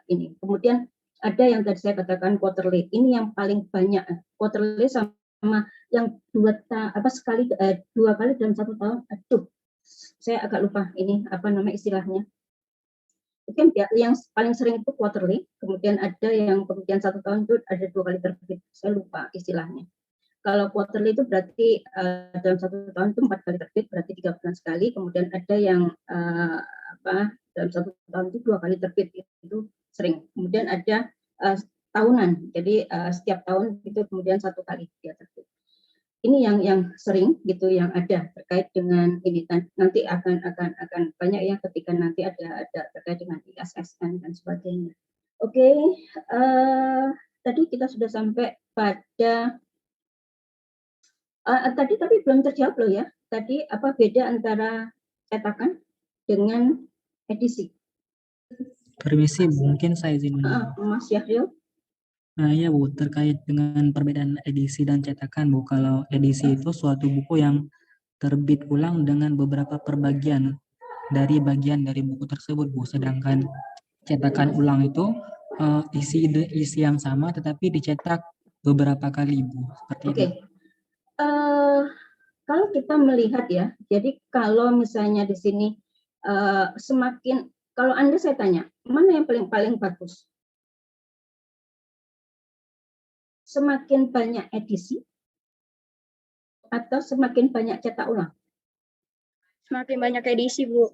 ini. Kemudian ada yang tadi saya katakan quarterly. Ini yang paling banyak. Quarterly sama yang 2 kali dalam 1 tahun. Aduh, saya agak lupa ini apa nama istilahnya. Mungkin yang paling sering itu quarterly. Kemudian ada yang kemudian 1 tahun itu ada 2 kali terbit. Saya lupa istilahnya. Kalau quarterly itu berarti dalam 1 tahun itu 4 kali terbit, berarti 3 bulan sekali. Kemudian ada yang dalam 1 tahun itu 2 kali terbit, itu sering. Kemudian ada tahunan, jadi setiap tahun itu kemudian 1 kali dia terbit. Ini yang sering gitu, yang ada terkait dengan ini. Nanti akan banyak ya ketika nanti ada terkait dengan ISSN dan sebagainya. Oke, tadi kita sudah sampai pada tadi tapi belum terjawab loh ya. Tadi apa beda antara cetakan dengan edisi? Permisi, mungkin saya izin. Mas Yahril. Ya Bu, terkait dengan perbedaan edisi dan cetakan Bu. Kalau edisi itu suatu buku yang terbit ulang dengan beberapa perbagian dari bagian dari buku tersebut Bu. Sedangkan cetakan ulang itu isi yang sama tetapi dicetak beberapa kali Bu. Seperti itu. Kalau kita melihat ya, jadi kalau misalnya di sini semakin, kalau Anda saya tanya, mana yang paling bagus? Semakin banyak edisi atau semakin banyak cetak ulang? Semakin banyak edisi, Bu.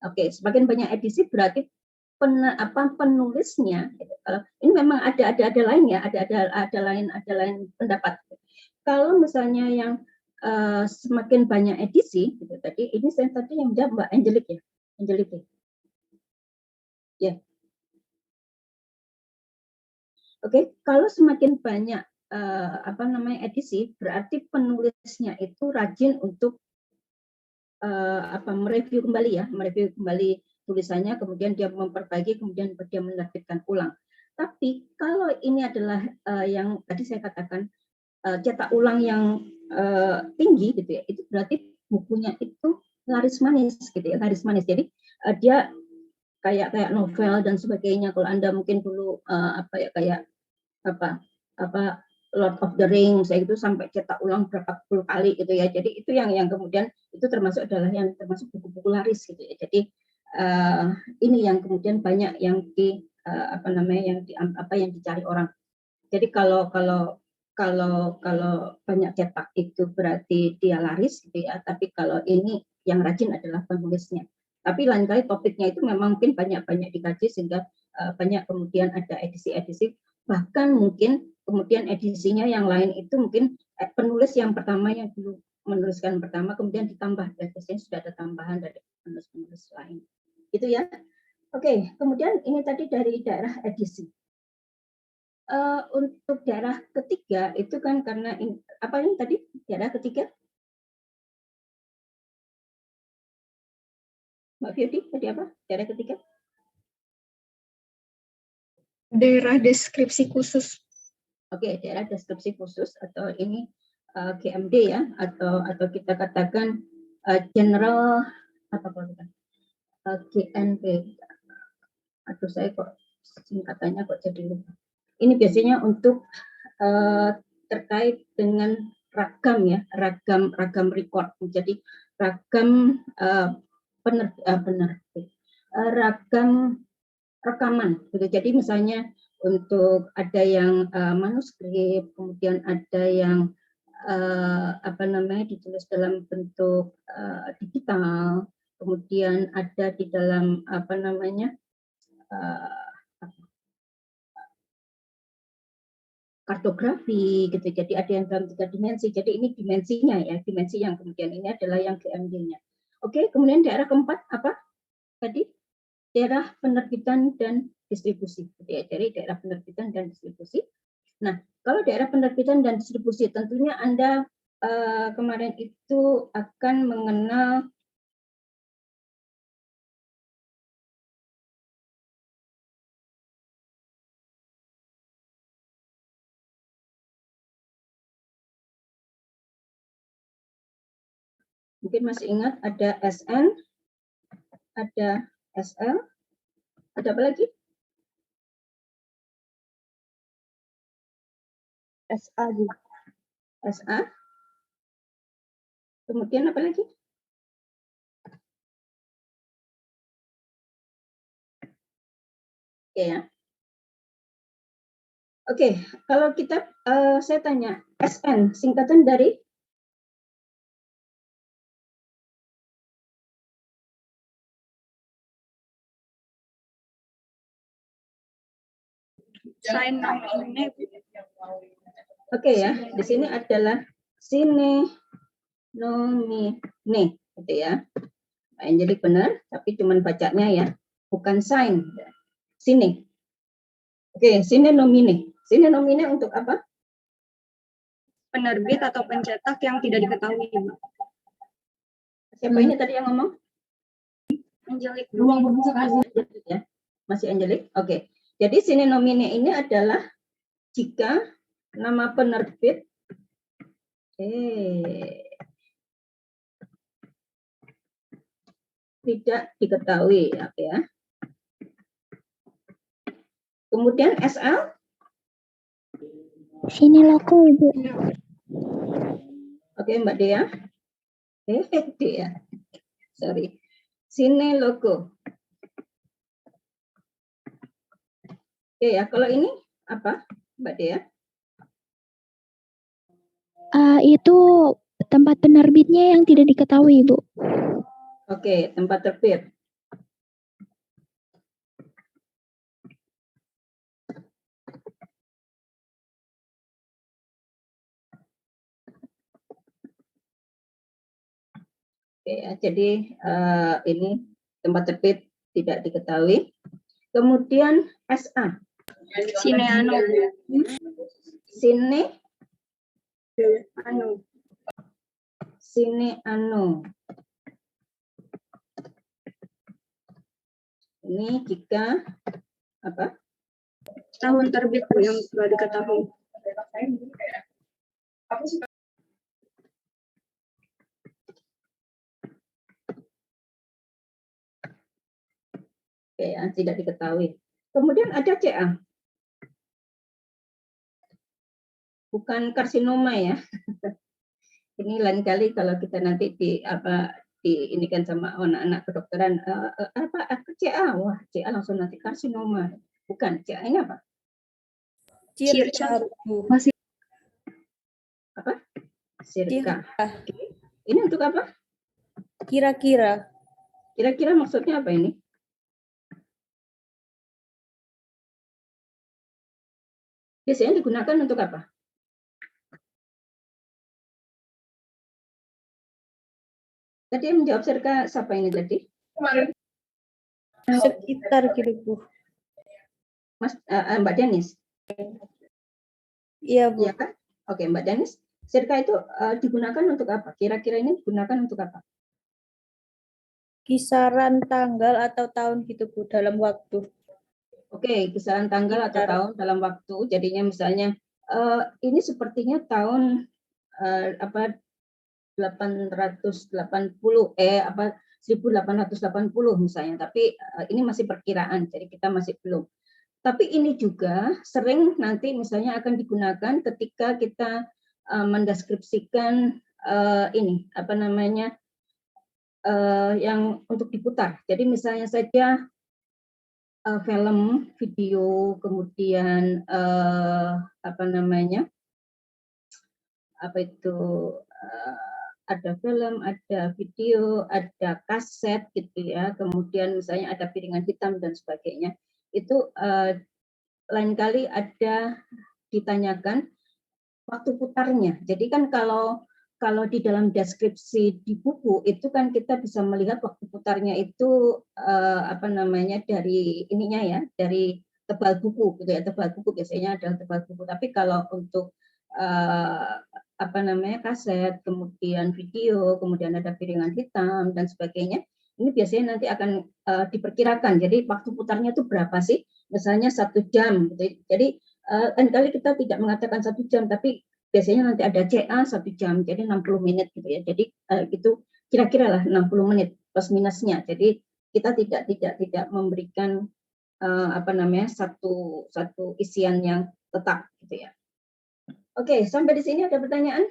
Oke, semakin banyak edisi berarti penulisnya. Ini memang ada lain ya, ada lain pendapat. Kalau misalnya yang semakin banyak edisi, gitu tadi. Ini saya tadi yang jawab Mbak Angelique ya, Angelique. Ya. Oke, kalau semakin banyak edisi, berarti penulisnya itu rajin untuk mereview kembali tulisannya, kemudian dia memperbaiki, kemudian dia menerbitkan ulang. Tapi kalau ini adalah yang tadi saya katakan cetak ulang yang tinggi gitu ya, itu berarti bukunya itu laris manis gitu ya, laris manis. Jadi dia kayak novel dan sebagainya. Kalau Anda mungkin dulu kayak Lord of the Rings itu sampai cetak ulang berapa puluh kali gitu ya. Jadi itu yang kemudian itu termasuk buku-buku laris gitu ya. Jadi ini yang kemudian banyak yang yang dicari orang. Jadi kalau banyak cetak itu berarti dia laris gitu ya. Tapi kalau ini yang rajin adalah penulisnya. Tapi lain kali topiknya itu memang mungkin banyak dikaji sehingga banyak kemudian ada edisi-edisi, bahkan mungkin kemudian edisinya yang lain itu mungkin penulis yang pertama yang dulu menuliskan pertama kemudian ditambah, dan biasanya sudah ada tambahan dari penulis lain. Gitu ya. Oke, kemudian ini tadi dari daerah edisi. Untuk daerah ketiga itu kan karena ini tadi daerah ketiga? Mbak Fiodi tadi apa? Daerah ketiga? Daerah deskripsi khusus. Oke, daerah deskripsi khusus atau ini GMD ya, atau kita katakan general apa kalau kita GNP. Aduh, saya kok singkatannya kok jadi lupa. Ini biasanya untuk terkait dengan ragam ya, ragam record. Jadi ragam ragam rekaman. Gitu. Jadi misalnya untuk ada yang manuskrip, kemudian ada yang ditulis dalam bentuk digital, kemudian ada di dalam kartografi gitu. Jadi ada yang dalam 3 dimensi. Jadi ini dimensinya ya, dimensi yang kemudian ini adalah yang GMD-nya. Oke, kemudian daerah keempat apa? Tadi daerah penerbitan dan distribusi. Jadi daerah penerbitan dan distribusi. Nah, kalau daerah penerbitan dan distribusi tentunya Anda kemarin itu akan mengenal mungkin masih ingat ada SN, ada SL, ada apa lagi? SA juga. SA. Kemudian apa lagi? Oke ya. Oke, kalau kita saya tanya SN singkatan dari Sign nomine. Oke ya, di sini adalah sine nomine, gitu ya. Jadi benar, tapi cuman bacanya ya, bukan sign. Sine. Oke, sine nomine. Sine nomine untuk apa? Penerbit atau pencetak yang tidak diketahui. Siapa ini tadi yang ngomong? Angelik. Ya, masih Angelik. Oke. Jadi sine nomine ini adalah jika nama penerbit tidak diketahui ya. Kemudian SL sini logo Ibu. Oke, Mbak Dea. Dea. Sorry. Sine logo. Oke ya, kalau ini apa, Mbak Dea? Itu tempat penerbitnya yang tidak diketahui, Bu. Oke, tempat terbit. Oke ya, jadi ini tempat terbit tidak diketahui. Kemudian SA. Sine ano. Sine Ano. Sine ano. Ini jika apa? Tahun terbit yang tidak diketahui. Oke ya, tidak diketahui. Kemudian ada CA. Bukan karsinoma ya. Ini lain kali kalau kita nanti ini kan sama anak-anak kedokteran CA, wah CA langsung nanti karsinoma. Bukan, CA ini apa? Masih Apa? Sirka. Ini untuk apa? kira-kira. Kira-kira maksudnya apa ini? Biasanya digunakan untuk apa? Tadi yang menjawab Sirka siapa ini tadi? Sekitar gitu, Bu. Mas Mbak Denis. Iya, Bu. Iya kan? Oke, Mbak Denis. Sirka itu digunakan untuk apa? Kira-kira ini digunakan untuk apa? Kisaran tanggal atau tahun gitu, Bu, dalam waktu. Oke, kisaran tanggal atau tahun dalam waktu. Jadinya misalnya ini sepertinya tahun 1880 misalnya, tapi ini masih perkiraan, jadi kita masih belum. Tapi ini juga sering nanti misalnya akan digunakan ketika kita mendeskripsikan ini apa namanya yang untuk diputar. Jadi misalnya saja film, video, kemudian apa namanya ada film, ada video, ada kaset gitu ya. Kemudian misalnya ada piringan hitam dan sebagainya. Itu lain kali ada ditanyakan waktu putarnya. Jadi kan kalau di dalam deskripsi di buku itu kan kita bisa melihat waktu putarnya itu apa namanya dari ininya ya, dari tebal buku gitu ya. Tebal buku biasanya adalah tebal buku. Tapi kalau untuk apa namanya kaset, kemudian video, kemudian ada piringan hitam dan sebagainya, ini biasanya nanti akan diperkirakan. Jadi waktu putarnya itu berapa sih? Misalnya 1 jam. Gitu. Jadi kali kita tidak mengatakan 1 jam, tapi biasanya nanti ada CA 1 jam, jadi 60 menit gitu ya. Jadi itu kira-kira lah 60 menit plus minusnya. Jadi kita tidak memberikan apa namanya satu isian yang tetap gitu ya. Oke, sampai di sini ada pertanyaan?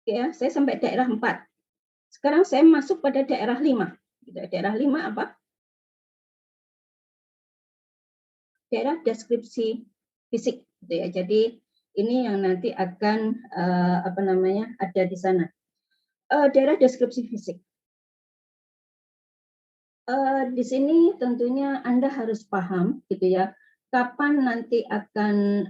Oke ya, saya sampai daerah 4. Sekarang saya masuk pada daerah 5. Daerah 5 apa? Daerah deskripsi fisik gitu ya. Jadi ini yang nanti akan apa namanya ada di sana. Daerah deskripsi fisik. Di sini tentunya Anda harus paham gitu ya. Kapan nanti akan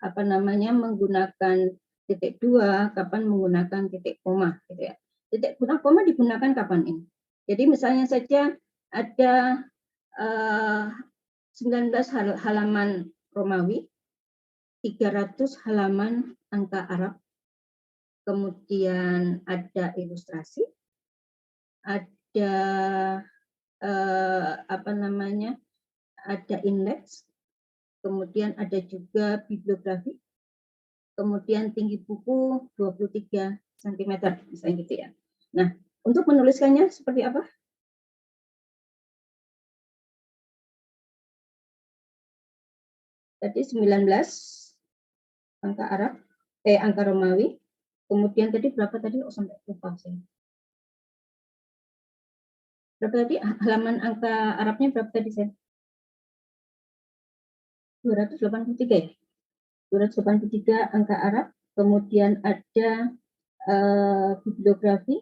apa namanya menggunakan titik 2, kapan menggunakan titik koma gitu ya. Titik koma digunakan kapan ini? Jadi misalnya saja ada 19 halaman Romawi, 300 halaman angka Arab, kemudian ada ilustrasi, ada apa namanya, ada indeks, kemudian ada juga bibliografi, kemudian tinggi buku 23 cm, misalnya gitu ya. Nah, untuk menuliskannya seperti apa? Tadi 19 angka Arab, angka Romawi. Kemudian tadi berapa tadi? Oh, sampai lupa saya. Berapa tadi? Halaman angka Arabnya berapa tadi saya? 283 ya? 283 angka Arab. Kemudian ada bibliografi,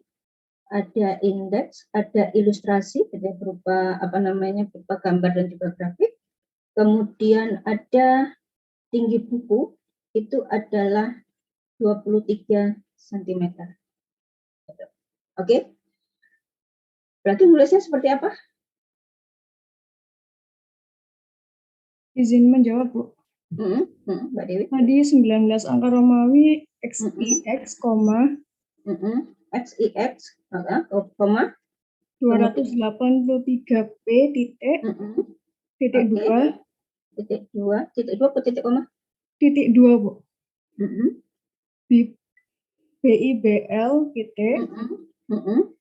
ada indeks, ada ilustrasi, jadi berupa apa namanya, berupa gambar dan juga grafik. Kemudian ada tinggi buku, itu adalah 23 cm. Oke? Berarti nulisnya seperti apa? Izin menjawab, Bu. Mbak Dewi. Tadi 19 angka Romawi XIX, XIX, koma 283P titik titik 2 titik 2 titik 2 atau titik koma? Titik 2, Bu. BIBL titik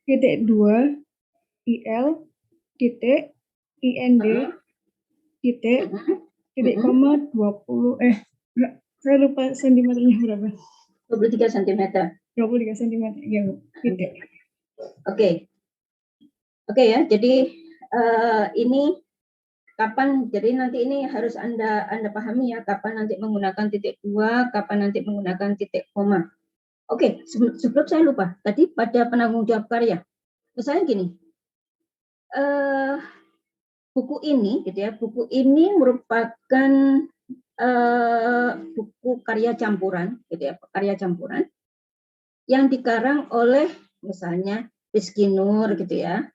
titik 2 IL titik IND titik titik koma 20 saya lupa sentimeternya berapa. 23 cm. 23 cm, ya Bu. Titik. Oke ya, jadi ini kapan, jadi nanti ini harus Anda pahami ya, kapan nanti menggunakan titik 2, kapan nanti menggunakan titik koma. Oke, sebelum saya lupa, tadi pada penanggung jawab karya, misalnya gini, buku ini gitu ya, buku ini merupakan buku karya campuran gitu ya, karya campuran yang dikarang oleh misalnya Rizky Nur gitu ya,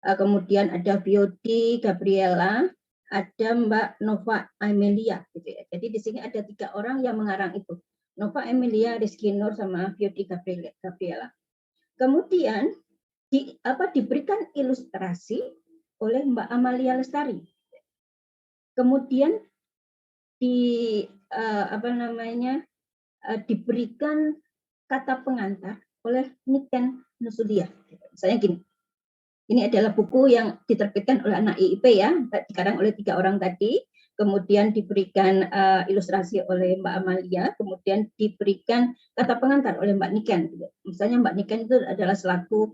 kemudian ada Biodi Gabriela, ada Mbak Nova Amelia gitu ya. Jadi di sini ada 3 orang yang mengarang itu, Nova Amelia, Rizky Nur, sama Biodi Gabriela. Kemudian diberikan ilustrasi oleh Mbak Amalia Lestari. Kemudian diberikan kata pengantar oleh Niken Nusudia. Misalnya gini, ini adalah buku yang diterbitkan oleh anak IIP ya, dikarang oleh 3 orang tadi, kemudian diberikan ilustrasi oleh Mbak Amalia, kemudian diberikan kata pengantar oleh Mbak Niken. Misalnya Mbak Niken itu adalah selaku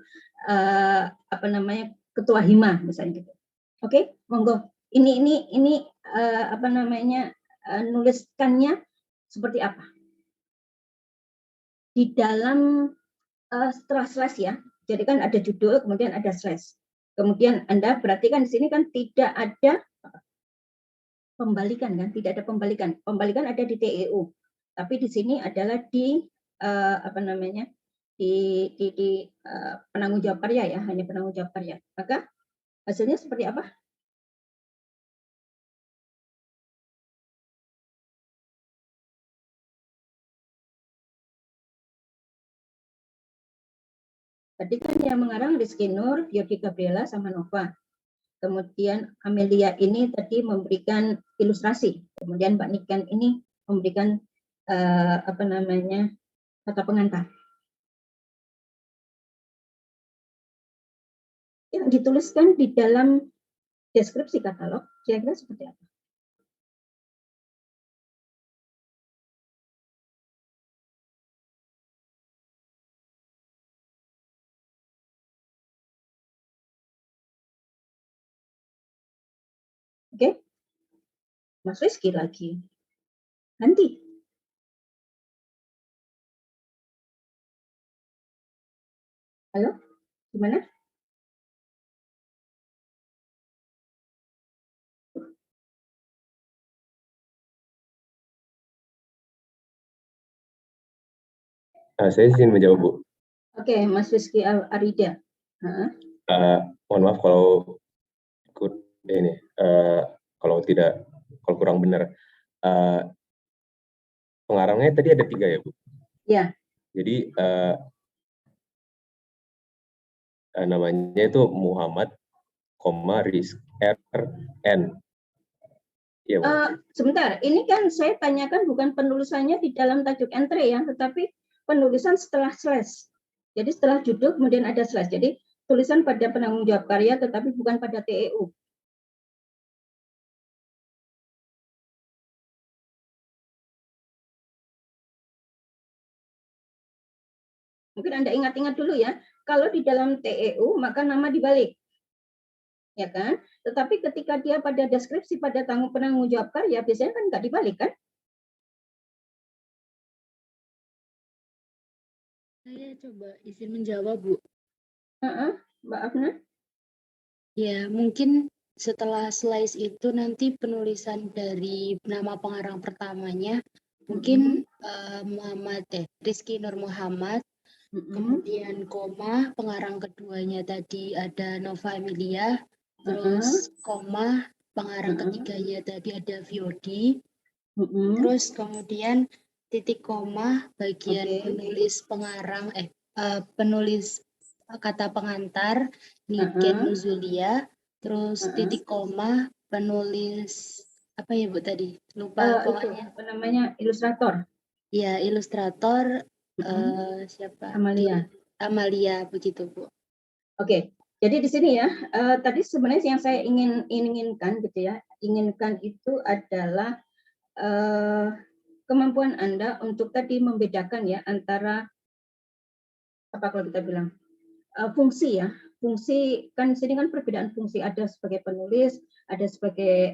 ketua Hima misalnya gitu. Oke, monggo. Ini nuliskannya seperti apa? Di dalam setelah slash ya. Jadi kan ada judul, kemudian ada slash. Kemudian Anda perhatikan di sini kan tidak ada pembalikan kan, tidak ada pembalikan. Pembalikan ada di TEU. Tapi di sini adalah di penanggung jawab karya ya, hanya penanggung jawab karya. Maka hasilnya seperti apa? Tadi kan yang mengarang Rizky Nur, Yodi Gabriela, sama Nova. Kemudian Amelia ini tadi memberikan ilustrasi. Kemudian Mbak Niken ini memberikan kata pengantar. Yang dituliskan di dalam deskripsi katalog, kira-kira seperti apa? Oke, Mas Rizky lagi. Nanti. Halo, gimana? Saya izin menjawab, Bu. Oke, Mas Rizky Arida. Mohon maaf kalau ini, kalau kurang benar. Pengarangnya tadi ada 3 ya, Bu? Ya. Jadi namanya itu Muhammad, RN. Ya, Bu. Sebentar, ini kan saya tanyakan bukan penulisannya di dalam tajuk entry ya, tetapi penulisan setelah slash. Jadi setelah judul kemudian ada slash. Jadi tulisan pada penanggung jawab karya tetapi bukan pada TEU. Mungkin Anda ingat-ingat dulu ya, kalau di dalam TEU maka nama dibalik. Ya kan? Tetapi ketika dia pada deskripsi pada penanggung jawab karya biasanya kan nggak dibalik kan? Saya coba izin menjawab, Bu. Mbak Afna? Ya, mungkin setelah slice itu nanti penulisan dari nama pengarang pertamanya mungkin Rizky Nur Muhammad, kemudian koma, pengarang keduanya tadi ada Nova Emilia, terus koma, pengarang ketiganya tadi ada Viodi, terus kemudian titik koma bagian penulis pengarang penulis kata pengantar Niken Nuzulia, terus titik koma penulis apa ya Bu tadi lupa pokoknya apa namanya ilustrator ya ilustrator siapa Amalia begitu Bu. Oke, jadi di sini ya tadi sebenarnya yang saya inginkan gitu ya, inginkan itu adalah kemampuan Anda untuk tadi membedakan ya antara apa kalau kita bilang fungsi ya, fungsi kan sini kan perbedaan fungsi, ada sebagai penulis, ada sebagai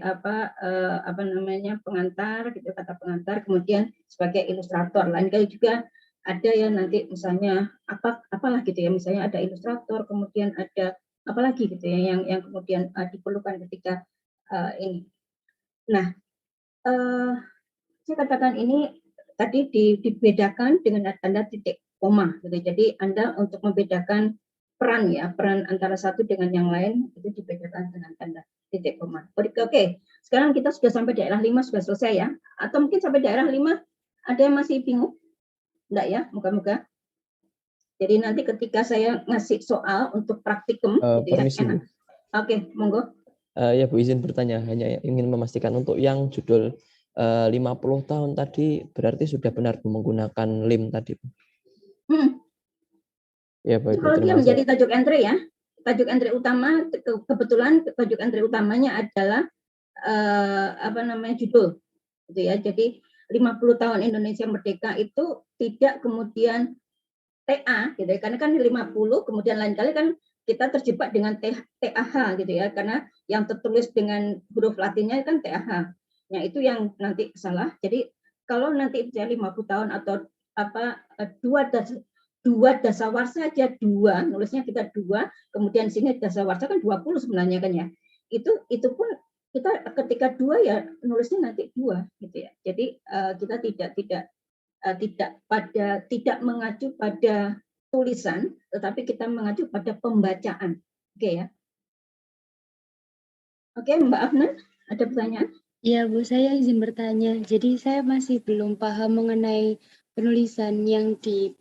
pengantar gitu, kata pengantar, kemudian sebagai ilustrator. Lain kali juga ada ya nanti misalnya apalah gitu ya, misalnya ada ilustrator, kemudian ada apalagi gitu ya yang kemudian diperlukan ketika ini. Nah, saya katakan ini tadi dibedakan dengan tanda titik koma gitu. Jadi Anda untuk membedakan peran antara satu dengan yang lain itu dibedakan dengan tanda titik koma. Oke, sekarang kita sudah sampai daerah 5 sudah selesai ya. Atau mungkin sampai daerah 5 ada yang masih bingung? Enggak ya, moga-moga. Jadi nanti ketika saya ngasih soal untuk praktikum gitu ya. Oke, monggo. Ya Bu, izin bertanya, hanya ingin memastikan untuk yang judul 50 tahun tadi berarti sudah benar Bu menggunakan LIM tadi. Ya, Itu baik, kalau dia terima kasih. menjadi tajuk entry ya, tajuk entry utama kebetulan tajuk entry utamanya adalah judul, gitu ya. Jadi 50 tahun Indonesia Merdeka itu tidak kemudian TA, gitu ya. Karena kan 50 kemudian lain kali kan kita terjebak dengan TAH, gitu ya. Karena yang tertulis dengan huruf Latinnya kan TAH. Nah itu yang nanti salah. Jadi kalau nanti 50 tahun atau dua dasawarsa saja nulisnya kita 2, kemudian sini dasawarsa kan 20 sebenarnya kan ya. Itu pun kita ketika 2 ya nulisnya nanti 2 gitu ya. Jadi kita tidak mengacu pada tulisan, tetapi kita mengacu pada pembacaan. Oke ya. Oke, Mbak Afnan, ada pertanyaan? Ya, Bu, saya izin bertanya. Jadi saya masih belum paham mengenai penulisan yang di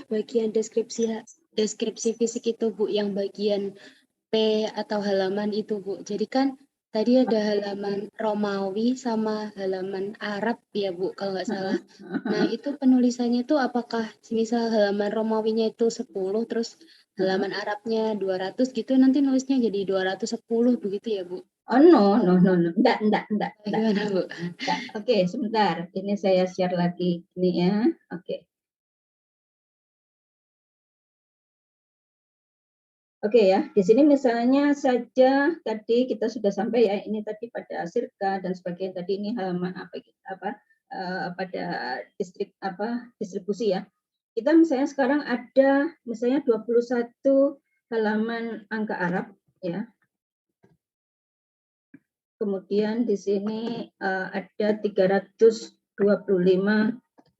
bagian deskripsi fisik itu, Bu, yang bagian P atau halaman itu, Bu. Jadi kan tadi ada halaman Romawi sama halaman Arab ya, Bu, kalau nggak salah. Nah, itu penulisannya itu apakah misal halaman Romawinya itu 10, terus halaman Arabnya 200 gitu, nanti nulisnya jadi 210 begitu ya, Bu? Oh, no. Enggak. Gimana, Bu? Enggak. Oke, sebentar. Ini saya share lagi ini ya. Oke. Oke ya, di sini misalnya saja tadi kita sudah sampai ya, ini tadi pada sirka dan sebagainya, tadi ini halaman pada distribusi ya. Kita misalnya sekarang ada misalnya 21 halaman angka Arab ya. Kemudian di sini ada 325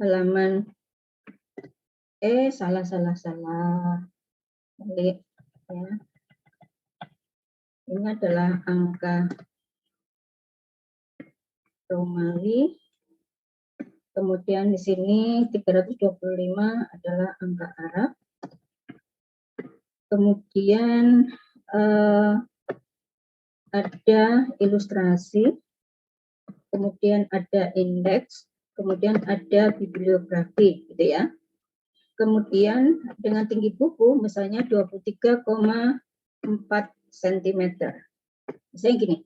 halaman salah. Balik. Ya. Ini adalah angka Romawi. Kemudian di sini 325 adalah angka Arab. Kemudian ada ilustrasi. Kemudian ada indeks. Kemudian ada bibliografi, gitu ya. Kemudian dengan tinggi buku misalnya 23,4 cm. Misalnya gini.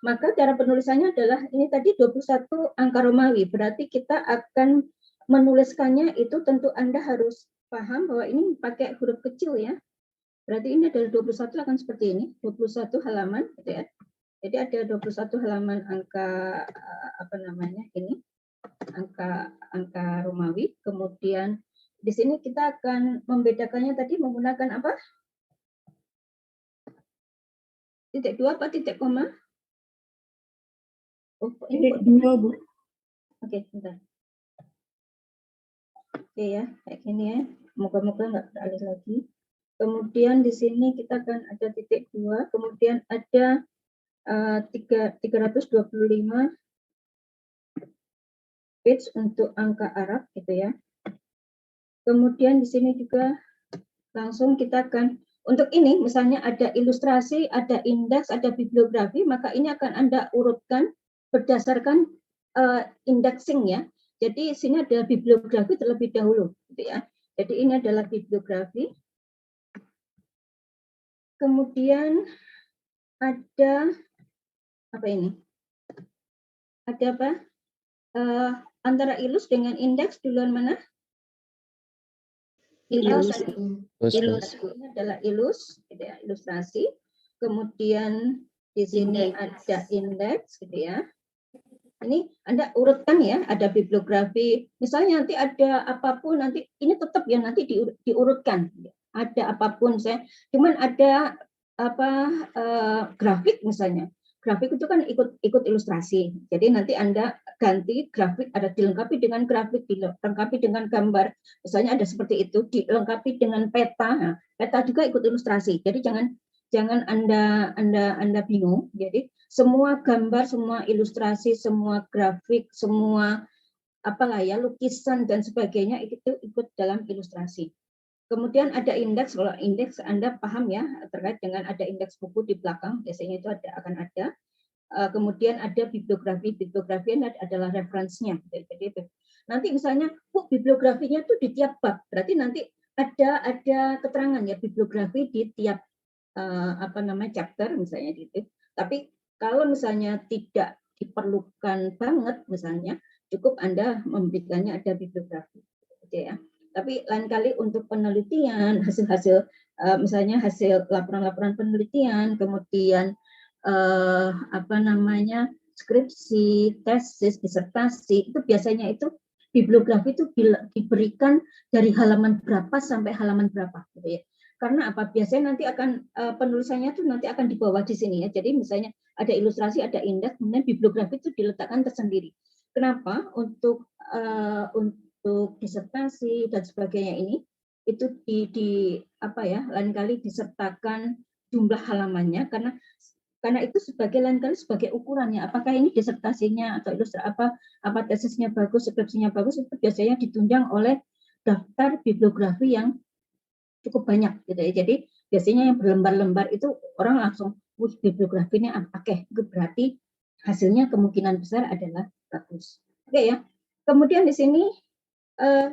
Maka cara penulisannya adalah ini tadi 21 angka Romawi. Berarti kita akan menuliskannya itu tentu Anda harus paham bahwa ini pakai huruf kecil ya. Berarti ini adalah 21 akan seperti ini, 21 halaman gitu ya. Jadi ada 21 halaman angka ini angka Romawi. Kemudian di sini kita akan membedakannya tadi menggunakan apa? Titik 2 apa titik koma? Oh, ini titik 2, Bu. Oke, bentar. Oke ya, kayak gini ya. Moga-moga nggak beralih lagi. Kemudian di sini kita akan ada titik 2, kemudian ada 325 page untuk angka Arab gitu ya. Kemudian di sini juga langsung kita akan untuk ini misalnya ada ilustrasi, ada indeks, ada bibliografi, maka ini akan Anda urutkan berdasarkan indexing ya. Jadi sini ada bibliografi terlebih dahulu gitu ya. Jadi ini adalah bibliografi. Kemudian ada apa ini? Ada apa? Antara ilus dengan indeks duluan mana? Ilus. Ini adalah ilus, gitu ya, ilustrasi. Kemudian di sini ada indeks, gitu ya. Ini Anda urutkan ya, ada bibliografi. Misalnya nanti ada apapun, nanti ini tetap ya nanti diurutkan. Ada apapun, cuman ada grafik misalnya. Grafik itu kan ikut ilustrasi. Jadi nanti Anda ganti grafik, ada dilengkapi dengan grafik, dilengkapi dengan gambar. Misalnya ada seperti itu, dilengkapi dengan peta. Nah, peta juga ikut ilustrasi. Jadi jangan Anda bingung. Jadi semua gambar, semua ilustrasi, semua grafik, semua lukisan dan sebagainya itu ikut dalam ilustrasi. Kemudian ada indeks, kalau indeks Anda paham ya terkait dengan ada indeks buku di belakang, biasanya itu akan ada. kemudian ada bibliografi adalah referensinya. Jadi nanti misalnya bibliografinya itu di tiap bab, berarti nanti ada keterangan ya bibliografi di tiap chapter misalnya gitu. Tapi kalau misalnya tidak diperlukan banget misalnya, cukup Anda memberikannya ada bibliografi gitu ya. Tapi lain kali untuk penelitian, hasil-hasil misalnya hasil laporan-laporan penelitian, kemudian skripsi, tesis, disertasi, itu biasanya itu bibliografi itu diberikan dari halaman berapa sampai halaman berapa gitu ya. Karena apa? Biasanya nanti akan penulisannya itu nanti akan di bawah di sini ya. Jadi misalnya ada ilustrasi, ada indeks, kemudian bibliografi itu diletakkan tersendiri. Kenapa? Untuk disertasi dan sebagainya ini itu lain kali disertakan jumlah halamannya karena itu lain kali sebagai ukurannya. Apakah ini disertasinya atau ilustrasi apa tesisnya bagus, skripsinya bagus, itu biasanya ditunjang oleh daftar bibliografi yang cukup banyak gitu ya. Jadi biasanya yang berlembar-lembar itu orang langsung, bibliografinya oke, itu berarti hasilnya kemungkinan besar adalah bagus. Oke ya. Kemudian di sini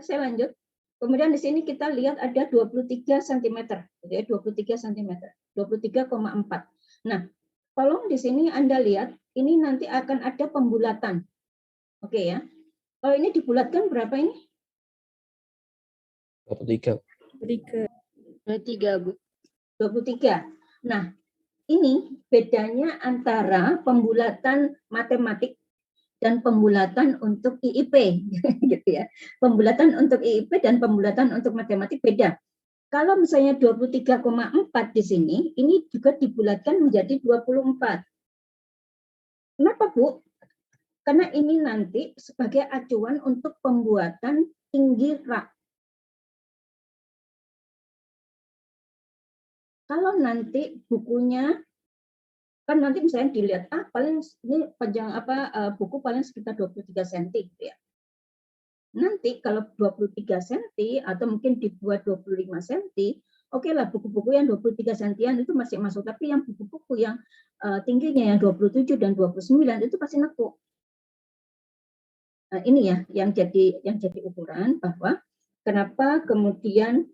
saya lanjut. Kemudian di sini kita lihat ada 23 cm, gitu ya, 23 cm, 23,4. Nah, tolong di sini Anda lihat, ini nanti akan ada pembulatan. Oke ya. Kalau ini dibulatkan berapa ini? 23. 23, Bu. 23. Nah, ini bedanya antara pembulatan matematik dan pembulatan untuk IIP gitu ya. Pembulatan untuk IIP dan pembulatan untuk matematik beda. Kalau misalnya 23,4 di sini, ini juga dibulatkan menjadi 24. Kenapa, Bu? Karena ini nanti sebagai acuan untuk pembuatan tinggi rak. Kalau nanti bukunya kan nanti misalnya dilihat paling ini panjang buku paling sekitar 23 cm gitu ya. Nanti kalau 23 cm atau mungkin dibuat 25 cm, oke lah buku-buku yang 23 cm itu masih masuk, tapi yang buku-buku yang tingginya yang 27 dan 29 itu pasti nekuk. Nah, ini ya yang jadi ukuran bahwa kenapa kemudian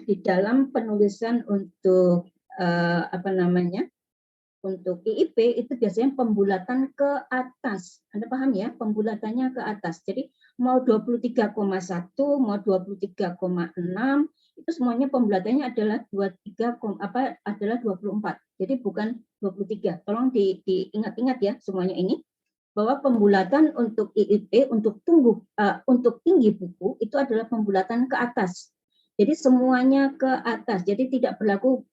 di dalam penulisan untuk untuk IIP itu biasanya pembulatan ke atas. Anda paham ya? Pembulatannya ke atas. Jadi mau 23,1, mau 23,6 itu semuanya pembulatannya adalah 24. Jadi bukan 23. Tolong diingat-ingat ya semuanya ini bahwa pembulatan untuk IIP untuk tinggi buku itu adalah pembulatan ke atas. Jadi semuanya ke atas. Jadi tidak berlaku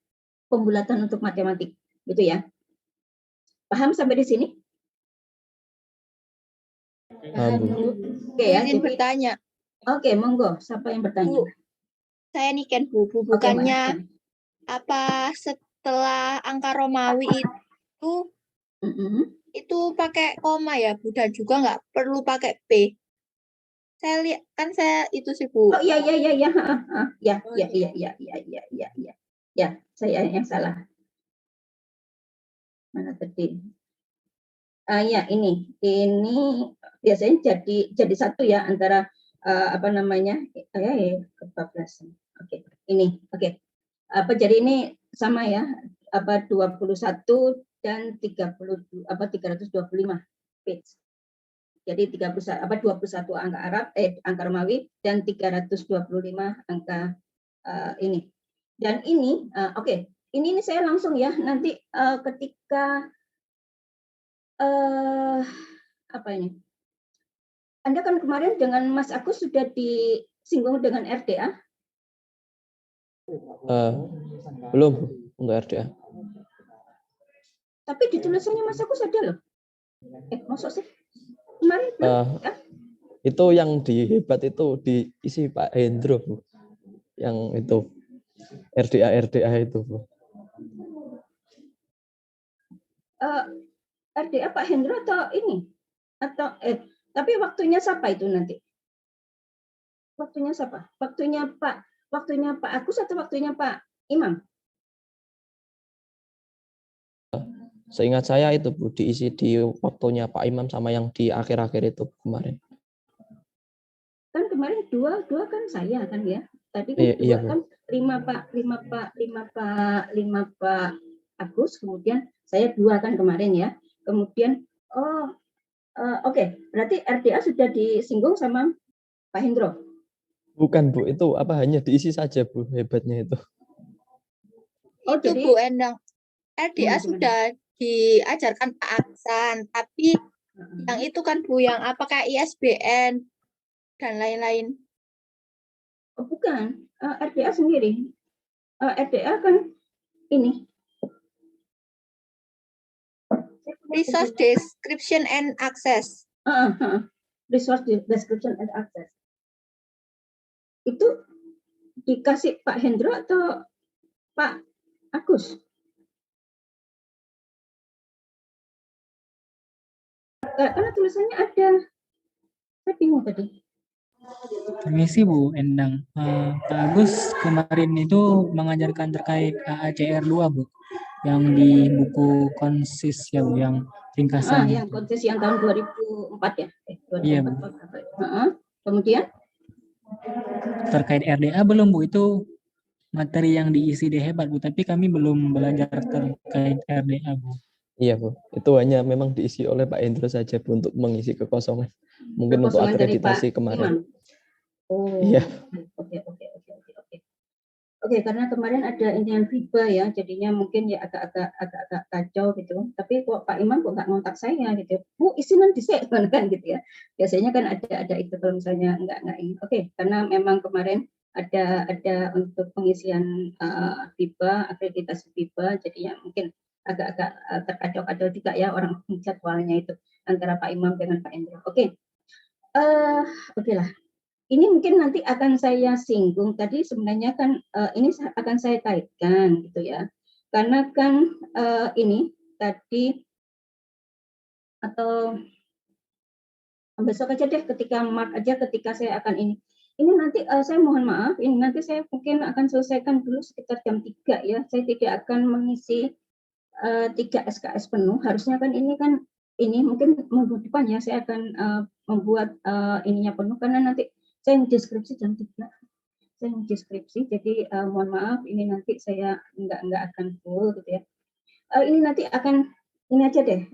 pembulatan untuk matematik, gitu ya. Paham sampai di sini? Paham, Bu. Oke ya. Izin bertanya. Oke, monggo. Siapa yang bertanya? Bu, saya Niken, Bu. Bukannya setelah angka Romawi itu pakai koma ya, Bu, dan juga nggak perlu pakai P. Saya lihat kan saya itu sih, Bu. Oh iya. Ya, saya yang salah. Mana tadi? Ya ini biasanya jadi satu ya antara kebablasan. Oke, ini oke. Jadi ini sama ya 21 dan 325 page. Jadi 21 angka Arab angka Romawi dan 325 angka ini. Dan ini oke. Ini saya langsung ya nanti ketika ini. Anda kan kemarin dengan Mas Agus sudah disinggung dengan RDA? Belum untuk RDA. Tapi di tulisannya Mas Agus ada loh. Maksud sih? Kemarin ya? Itu yang dihebat itu diisi Pak Hendro, Bu. Yang itu RDA itu, Bu. RDA Pak Hendro atau ini? Tapi waktunya siapa itu nanti? Waktunya siapa? Waktunya Pak Agus atau waktunya Pak Imam? Seingat saya itu Bu, diisi di waktunya Pak Imam sama yang di akhir-akhir itu kemarin. Kan kemarin dua kan saya kan ya. Tadi kan Iya, iya dua Bu. kan 5 Pak Agus, kemudian saya 2 kan kemarin ya. Kemudian oke, berarti RDA sudah disinggung sama Pak Hendro. Bukan Bu, itu apa hanya diisi saja Bu, hebatnya itu. Oh, Itu jadi Bu Endang, gimana? RDA sudah diajarkan Pak Aksan, tapi yang itu kan Bu, yang apa kayak ISBN dan lain-lain. Oh, bukan, RDA sendiri. RDA kan ini. Resource Description and Access. Resource Description and Access. Itu dikasih Pak Hendro atau Pak Agus? Karena tulisannya ada. Saya bingung tadi. Permisi Bu Endang, Pak Agus kemarin itu mengajarkan terkait AACR 2 Bu, yang di buku konsis ya Bu, yang ringkasan. Yang konsis yang tahun 2004 ya? 2004. Iya Bu. Kemudian? Terkait RDA belum Bu, itu materi yang diisi di hebat Bu, tapi kami belum belajar terkait RDA Bu. Iya Bu, itu hanya memang diisi oleh Pak Hendro saja Bu untuk mengisi kekosongan. Mungkin untuk akreditasi kemarin. Oh, iya. Oke, karena kemarin ada inian FIBA ya, jadinya mungkin ya agak kacau gitu. Tapi kok Pak Imam kok nggak ngontak saya gitu, Bu isi nanti saya kan gitu ya. Biasanya kan ada itu kalau misalnya nggak ini. Oke, karena memang kemarin ada untuk pengisian FIBA, akreditasi FIBA, jadinya mungkin agak terkacau-kacau juga ya orang jadwalnya itu antara Pak Imam dengan Pak Endro. Oke. Oke lah. Ini mungkin nanti akan saya singgung tadi sebenarnya kan ini akan saya kaitkan gitu ya. Karena kan ini tadi atau besok aja deh ketika mark aja ketika saya akan ini. Ini nanti saya mohon maaf, ini nanti saya mungkin akan selesaikan dulu sekitar jam 3 ya. Saya tidak akan mengisi 3 SKS penuh. Harusnya kan ini mungkin minggu depan ya saya akan membuat ininya penuh karena nanti saya deskripsi jam 3. Saya deskripsi, jadi mohon maaf ini nanti saya nggak akan full gitu ya. Ini nanti akan ini aja deh.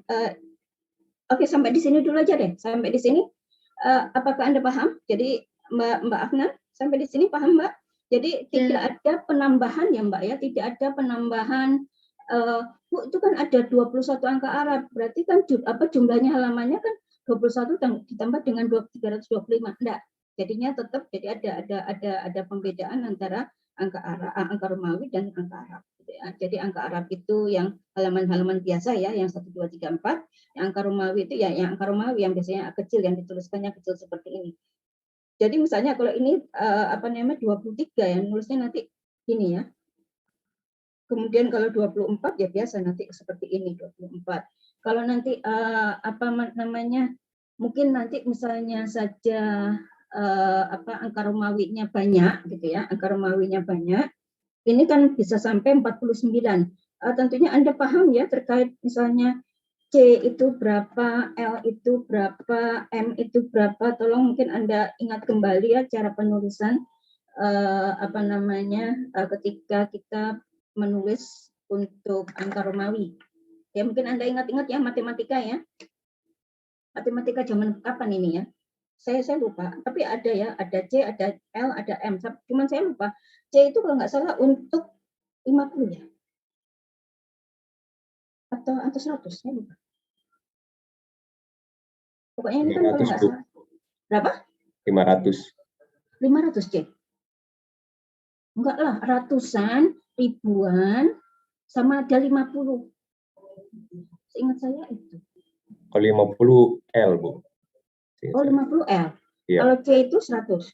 Oke, sampai di sini dulu aja deh. Sampai di sini apakah Anda paham? Jadi Mbak Afnan, sampai di sini paham Mbak? Jadi tidak ada penambahan ya Mbak ya, tidak ada penambahan Bu, itu kan ada 21 angka Arab. Berarti kan jumlahnya halamannya kan 21 ditambah dengan 325. Enggak. Jadinya tetap jadi ada pembedaan antara angka Romawi dan angka Arab. Jadi angka Arab itu yang halaman-halaman biasa ya, yang 1, 2, 3, 4. Yang angka Romawi itu ya, yang angka Romawi yang biasanya kecil, yang dituliskannya kecil seperti ini. Jadi misalnya kalau ini 23 ya, nulisnya nanti ini ya. Kemudian kalau 24 ya biasa nanti seperti ini 24. Kalau nanti mungkin nanti misalnya saja angka Romawinya banyak gitu ya, angka Romawinya banyak, ini kan bisa sampai 49. Tentunya Anda paham ya terkait misalnya C itu berapa, L itu berapa, M itu berapa, tolong mungkin Anda ingat kembali ya cara penulisan ketika kita menulis untuk angka Romawi. Ya mungkin Anda ingat-ingat ya matematika ya. Matematika zaman kapan ini ya? Saya lupa, tapi ada ya, ada C, ada L, ada M. Cuman saya lupa. C itu kalau nggak salah untuk 50 ya? Atau 100, saya lupa. Pokoknya ini kan kalau nggak salah. Berapa? 500. 500 C. Enggak lah, ratusan, ribuan, sama ada 50. Seingat saya itu. Kalau 50 L, Bu. Oh, 50 L. Ya. Kalau C itu 100.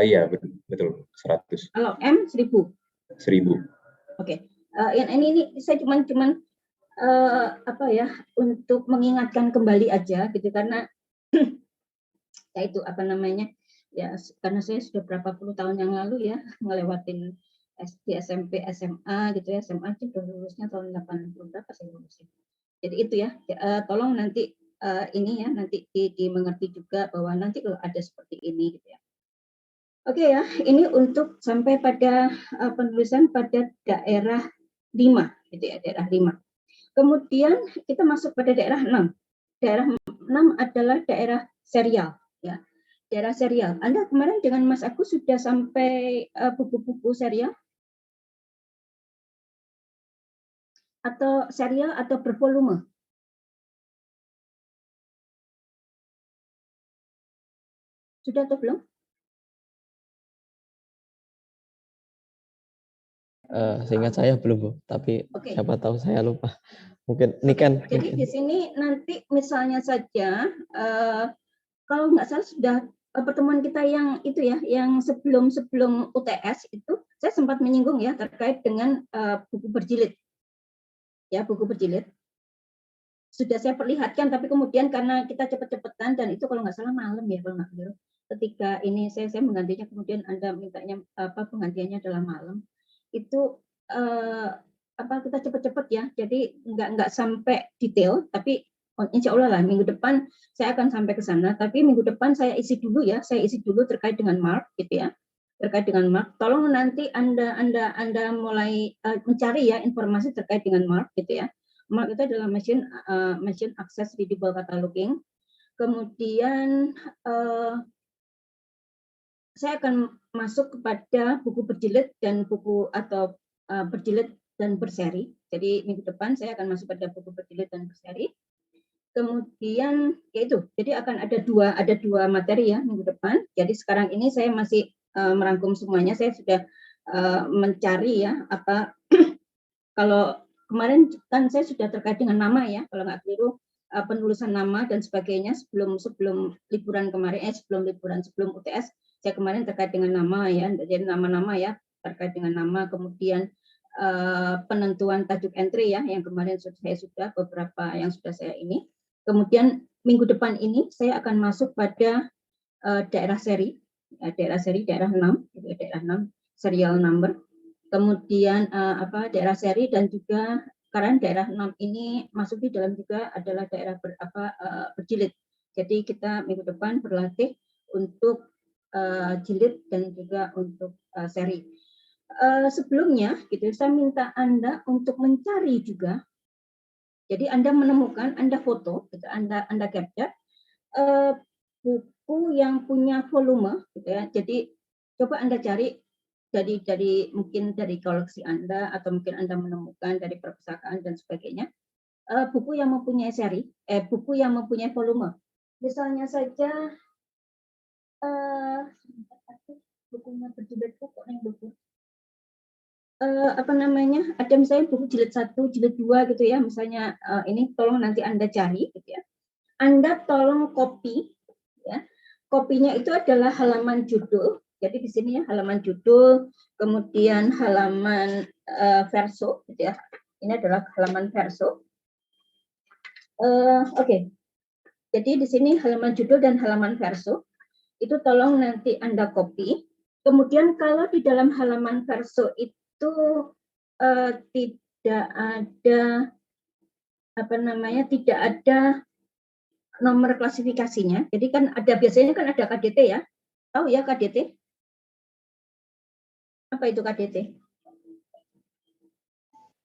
Iya, betul. 100. Kalau M 1000. 1000. Oke. Ini saya cuman untuk mengingatkan kembali aja gitu karena ya itu ya karena saya sudah berapa puluh tahun yang lalu ya ngelewatin SD, SMP, SMA gitu ya. SMA itu udah lulusnya tahun 80 berapa sih lulusnya. Jadi itu ya, tolong nanti ini ya, nanti dimengerti juga bahwa nanti kalau ada seperti ini gitu ya. Oke ya, ini untuk sampai pada penulisan pada daerah 5 gitu ya, daerah 5. Kemudian kita masuk pada daerah 6. Daerah 6 adalah daerah serial ya. Daerah serial. Anda kemarin dengan Mas Agus sudah sampai buku-buku serial? Atau serial atau bervolume? Sudah atau belum? Seingat saya belum, Bu. Tapi Oke. siapa tahu saya lupa. Mungkin ini kan. Jadi di sini nanti misalnya saja kalau nggak salah sudah pertemuan kita yang itu ya, yang sebelum UTS itu saya sempat menyinggung ya terkait dengan buku berjilid. Ya, buku berjilid. Sudah saya perlihatkan, tapi kemudian karena kita cepet-cepetan dan itu kalau nggak salah malam ya kalau nggak keliru. Ketika ini saya menggantinya, kemudian Anda mintanya penggantiannya adalah malam. Itu kita cepet-cepet ya, jadi nggak sampai detail, tapi insya Allah lah minggu depan saya akan sampai ke sana. Tapi minggu depan saya isi dulu terkait dengan mark gitu ya, terkait dengan mark. Tolong nanti Anda mulai mencari ya informasi terkait dengan mark gitu ya. Mark itu adalah machine access readable cataloging. Kemudian saya akan masuk kepada buku berjilid dan buku atau berjilid dan berseri. Jadi minggu depan saya akan masuk pada buku berjilid dan berseri. Kemudian yaitu, jadi akan ada dua materi ya minggu depan. Jadi sekarang ini saya masih merangkum semuanya. Saya sudah mencari ya apa kalau kemarin kan saya sudah terkait dengan nama ya, kalau nggak keliru penulisan nama dan sebagainya sebelum liburan kemarin sebelum UTS saya kemarin terkait dengan nama ya, jadi nama-nama ya terkait dengan nama, kemudian penentuan tajuk entry ya yang kemarin saya sudah beberapa yang sudah saya ini. Kemudian minggu depan ini saya akan masuk pada daerah seri, daerah 6, daerah 6 serial number. Kemudian daerah seri dan juga karena daerah 6 ini masuk di dalam juga adalah daerah berjilid. Jadi kita minggu depan berlatih untuk jilid dan juga untuk seri. Sebelumnya gitu saya minta Anda untuk mencari juga. Jadi Anda menemukan, Anda foto, gitu, Anda capture buku yang punya volume, gitu ya. Jadi coba Anda cari dari mungkin dari koleksi Anda atau mungkin Anda menemukan dari perpustakaan dan sebagainya buku yang mempunyai seri, buku yang mempunyai volume. Misalnya saja bukunya berjilid kok yang buku. Ada misalnya buku jilid 1, jilid 2 gitu ya, misalnya ini tolong nanti Anda cari gitu ya. Anda tolong copy ya. Kopinya itu adalah halaman judul. Jadi di sini ya halaman judul, kemudian halaman verso gitu ya. Ini adalah halaman verso. Oke. Jadi di sini halaman judul dan halaman verso. Itu tolong nanti Anda copy. Kemudian kalau di dalam halaman verso itu tidak ada tidak ada nomor klasifikasinya. Jadi kan biasanya kan ada KDT ya. Tahu ya KDT? Apa itu KDT?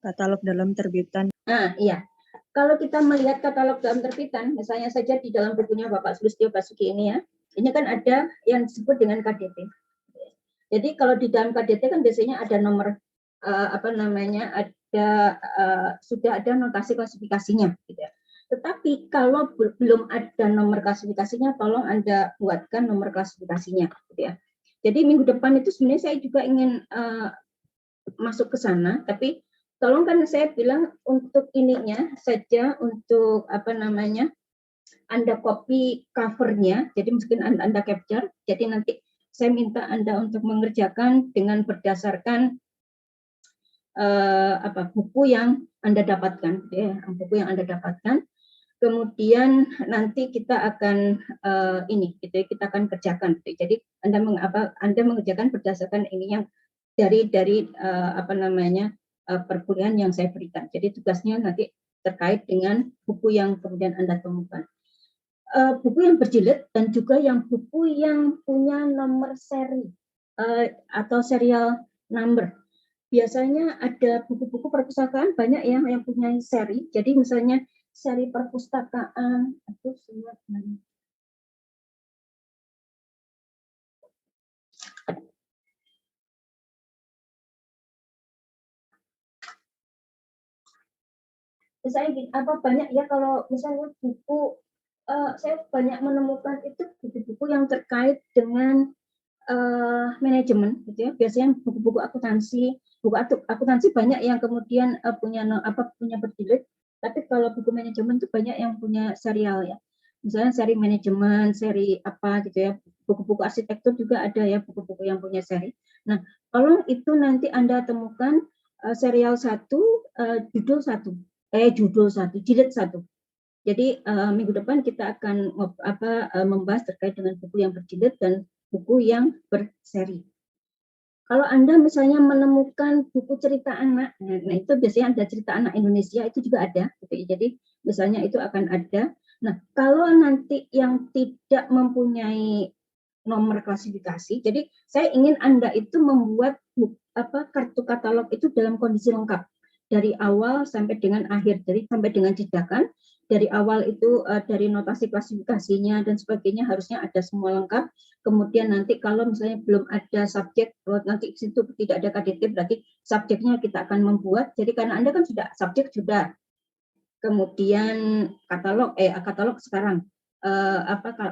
Katalog dalam terbitan. Nah, iya. Kalau kita melihat katalog dalam terbitan, misalnya saja di dalam bukunya Bapak Sulistyo Basuki ini ya, ini kan ada yang disebut dengan KDT. Jadi kalau di dalam KDT kan biasanya ada nomor sudah ada notasi klasifikasinya gitu ya. Tetapi kalau belum ada nomor klasifikasinya, tolong Anda buatkan nomor klasifikasinya gitu ya. Jadi minggu depan itu sebenarnya saya juga ingin masuk ke sana, tapi tolong kan saya bilang untuk ininya saja, untuk Anda copy covernya, jadi mungkin Anda capture, jadi nanti saya minta Anda untuk mengerjakan dengan berdasarkan buku yang Anda dapatkan, ya, buku yang Anda dapatkan. Kemudian nanti kita akan kita akan kerjakan. Jadi Anda mengerjakan berdasarkan ini yang dari apa namanya perkuliahan yang saya berikan. Jadi tugasnya nanti terkait dengan buku yang kemudian Anda temukan. Buku yang berjilid dan juga yang buku yang punya nomor seri atau serial number. Biasanya ada buku-buku perpustakaan banyak yang punya seri. Jadi misalnya seri perpustakaan itu semua. Misalnya banyak ya kalau misalnya buku saya banyak menemukan itu buku-buku yang terkait dengan manajemen gitu ya. Biasanya buku-buku akuntansi, akuntansi banyak yang kemudian punya berjilid, tapi kalau buku manajemen itu banyak yang punya serial ya. Misalnya seri manajemen, seri apa gitu ya. Buku-buku arsitektur juga ada ya buku-buku yang punya seri. Nah, kalau itu nanti Anda temukan serial 1, judul 1, jilid 1. Jadi minggu depan kita akan membahas terkait dengan buku yang berjilid dan buku yang berseri. Kalau Anda misalnya menemukan buku cerita anak, nah itu biasanya ada cerita anak Indonesia, itu juga ada. Gitu. Jadi misalnya itu akan ada. Nah, kalau nanti yang tidak mempunyai nomor klasifikasi, jadi saya ingin Anda itu membuat kartu katalog itu dalam kondisi lengkap. Dari awal sampai dengan akhir, jadi sampai dengan jedakan, dari awal itu dari notasi klasifikasinya dan sebagainya harusnya ada semua lengkap. Kemudian nanti kalau misalnya belum ada subjek, nanti situ tidak ada KDT, berarti subjeknya kita akan membuat. Jadi karena Anda kan sudah subjek sudah, kemudian katalog sekarang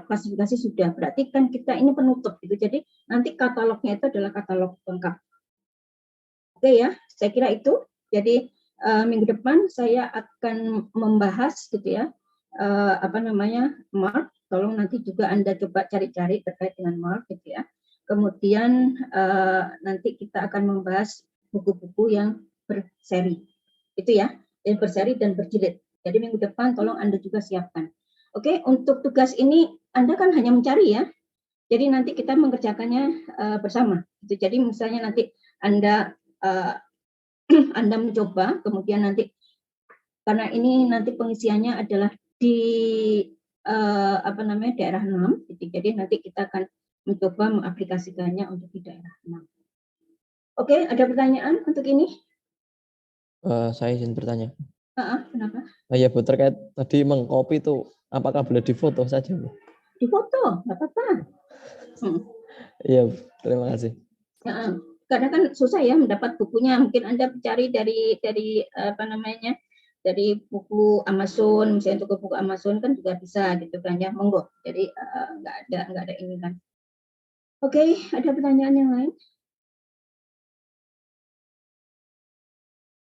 klasifikasi sudah, berarti kan kita ini penutup gitu. Jadi nanti katalognya itu adalah katalog lengkap. Oke ya, saya kira itu. Jadi minggu depan saya akan membahas gitu ya mark. Tolong nanti juga Anda coba cari-cari terkait dengan mark gitu ya. Kemudian nanti kita akan membahas buku-buku yang berseri. Itu ya, yang berseri dan berjilid. Jadi minggu depan tolong Anda juga siapkan. Oke, untuk tugas ini Anda kan hanya mencari ya. Jadi nanti kita mengerjakannya bersama. Jadi misalnya nanti Anda mencoba, kemudian nanti karena ini nanti pengisiannya adalah di daerah 6, jadi nanti kita akan mencoba mengaplikasikannya untuk di daerah 6. Oke, ada pertanyaan untuk ini? Saya izin bertanya. Kenapa? Ya Bu, terkait tadi mengcopy itu apakah boleh difoto saja Bu? Difoto, nggak apa-apa. Iya, terima kasih. Karena kan susah ya mendapat bukunya. Mungkin Anda cari dari dari buku Amazon, misalnya untuk buku Amazon kan juga bisa gitu kan ya, monggo. Jadi nggak ada ini kan. Oke, ada pertanyaan yang lain?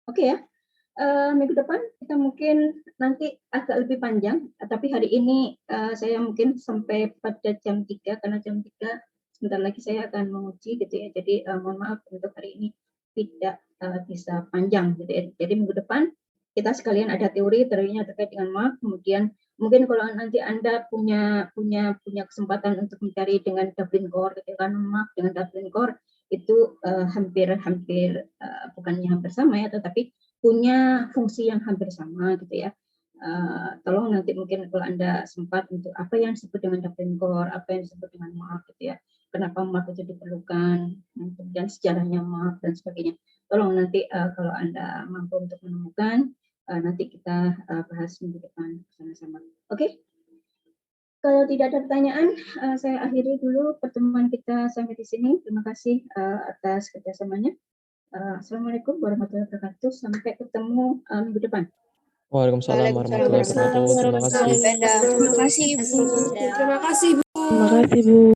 Oke ya. Minggu depan kita mungkin nanti agak lebih panjang, tapi hari ini saya mungkin sampai pada jam 3 karena jam 3 sebentar lagi saya akan menguji gitu ya. Jadi mohon maaf untuk hari ini tidak bisa panjang gitu ya. Jadi minggu depan kita sekalian ada teorinya terkait dengan mark, kemudian mungkin kalau nanti Anda punya kesempatan untuk mencari dengan Dublin Core gitu kan, mark dengan Dublin Core itu hampir bukannya hampir sama ya, tetapi punya fungsi yang hampir sama gitu ya. Tolong nanti mungkin kalau Anda sempat untuk apa yang disebut dengan Dublin Core, apa yang disebut dengan mark gitu ya. Kenapa mark itu diperlukan, dan sejarahnya mark dan sebagainya. Tolong nanti kalau Anda mampu untuk menemukan, nanti kita bahas minggu depan bersama-sama. Oke? Kalau tidak ada pertanyaan, saya akhiri dulu pertemuan kita sampai di sini. Terima kasih atas kerjasamanya. Assalamualaikum warahmatullahi wabarakatuh. Sampai ketemu minggu depan. Waalaikumsalam warahmatullahi wabarakatuh. Terima kasih. Terima kasih, Bu. Terima kasih, Bu. Terima kasih Bu.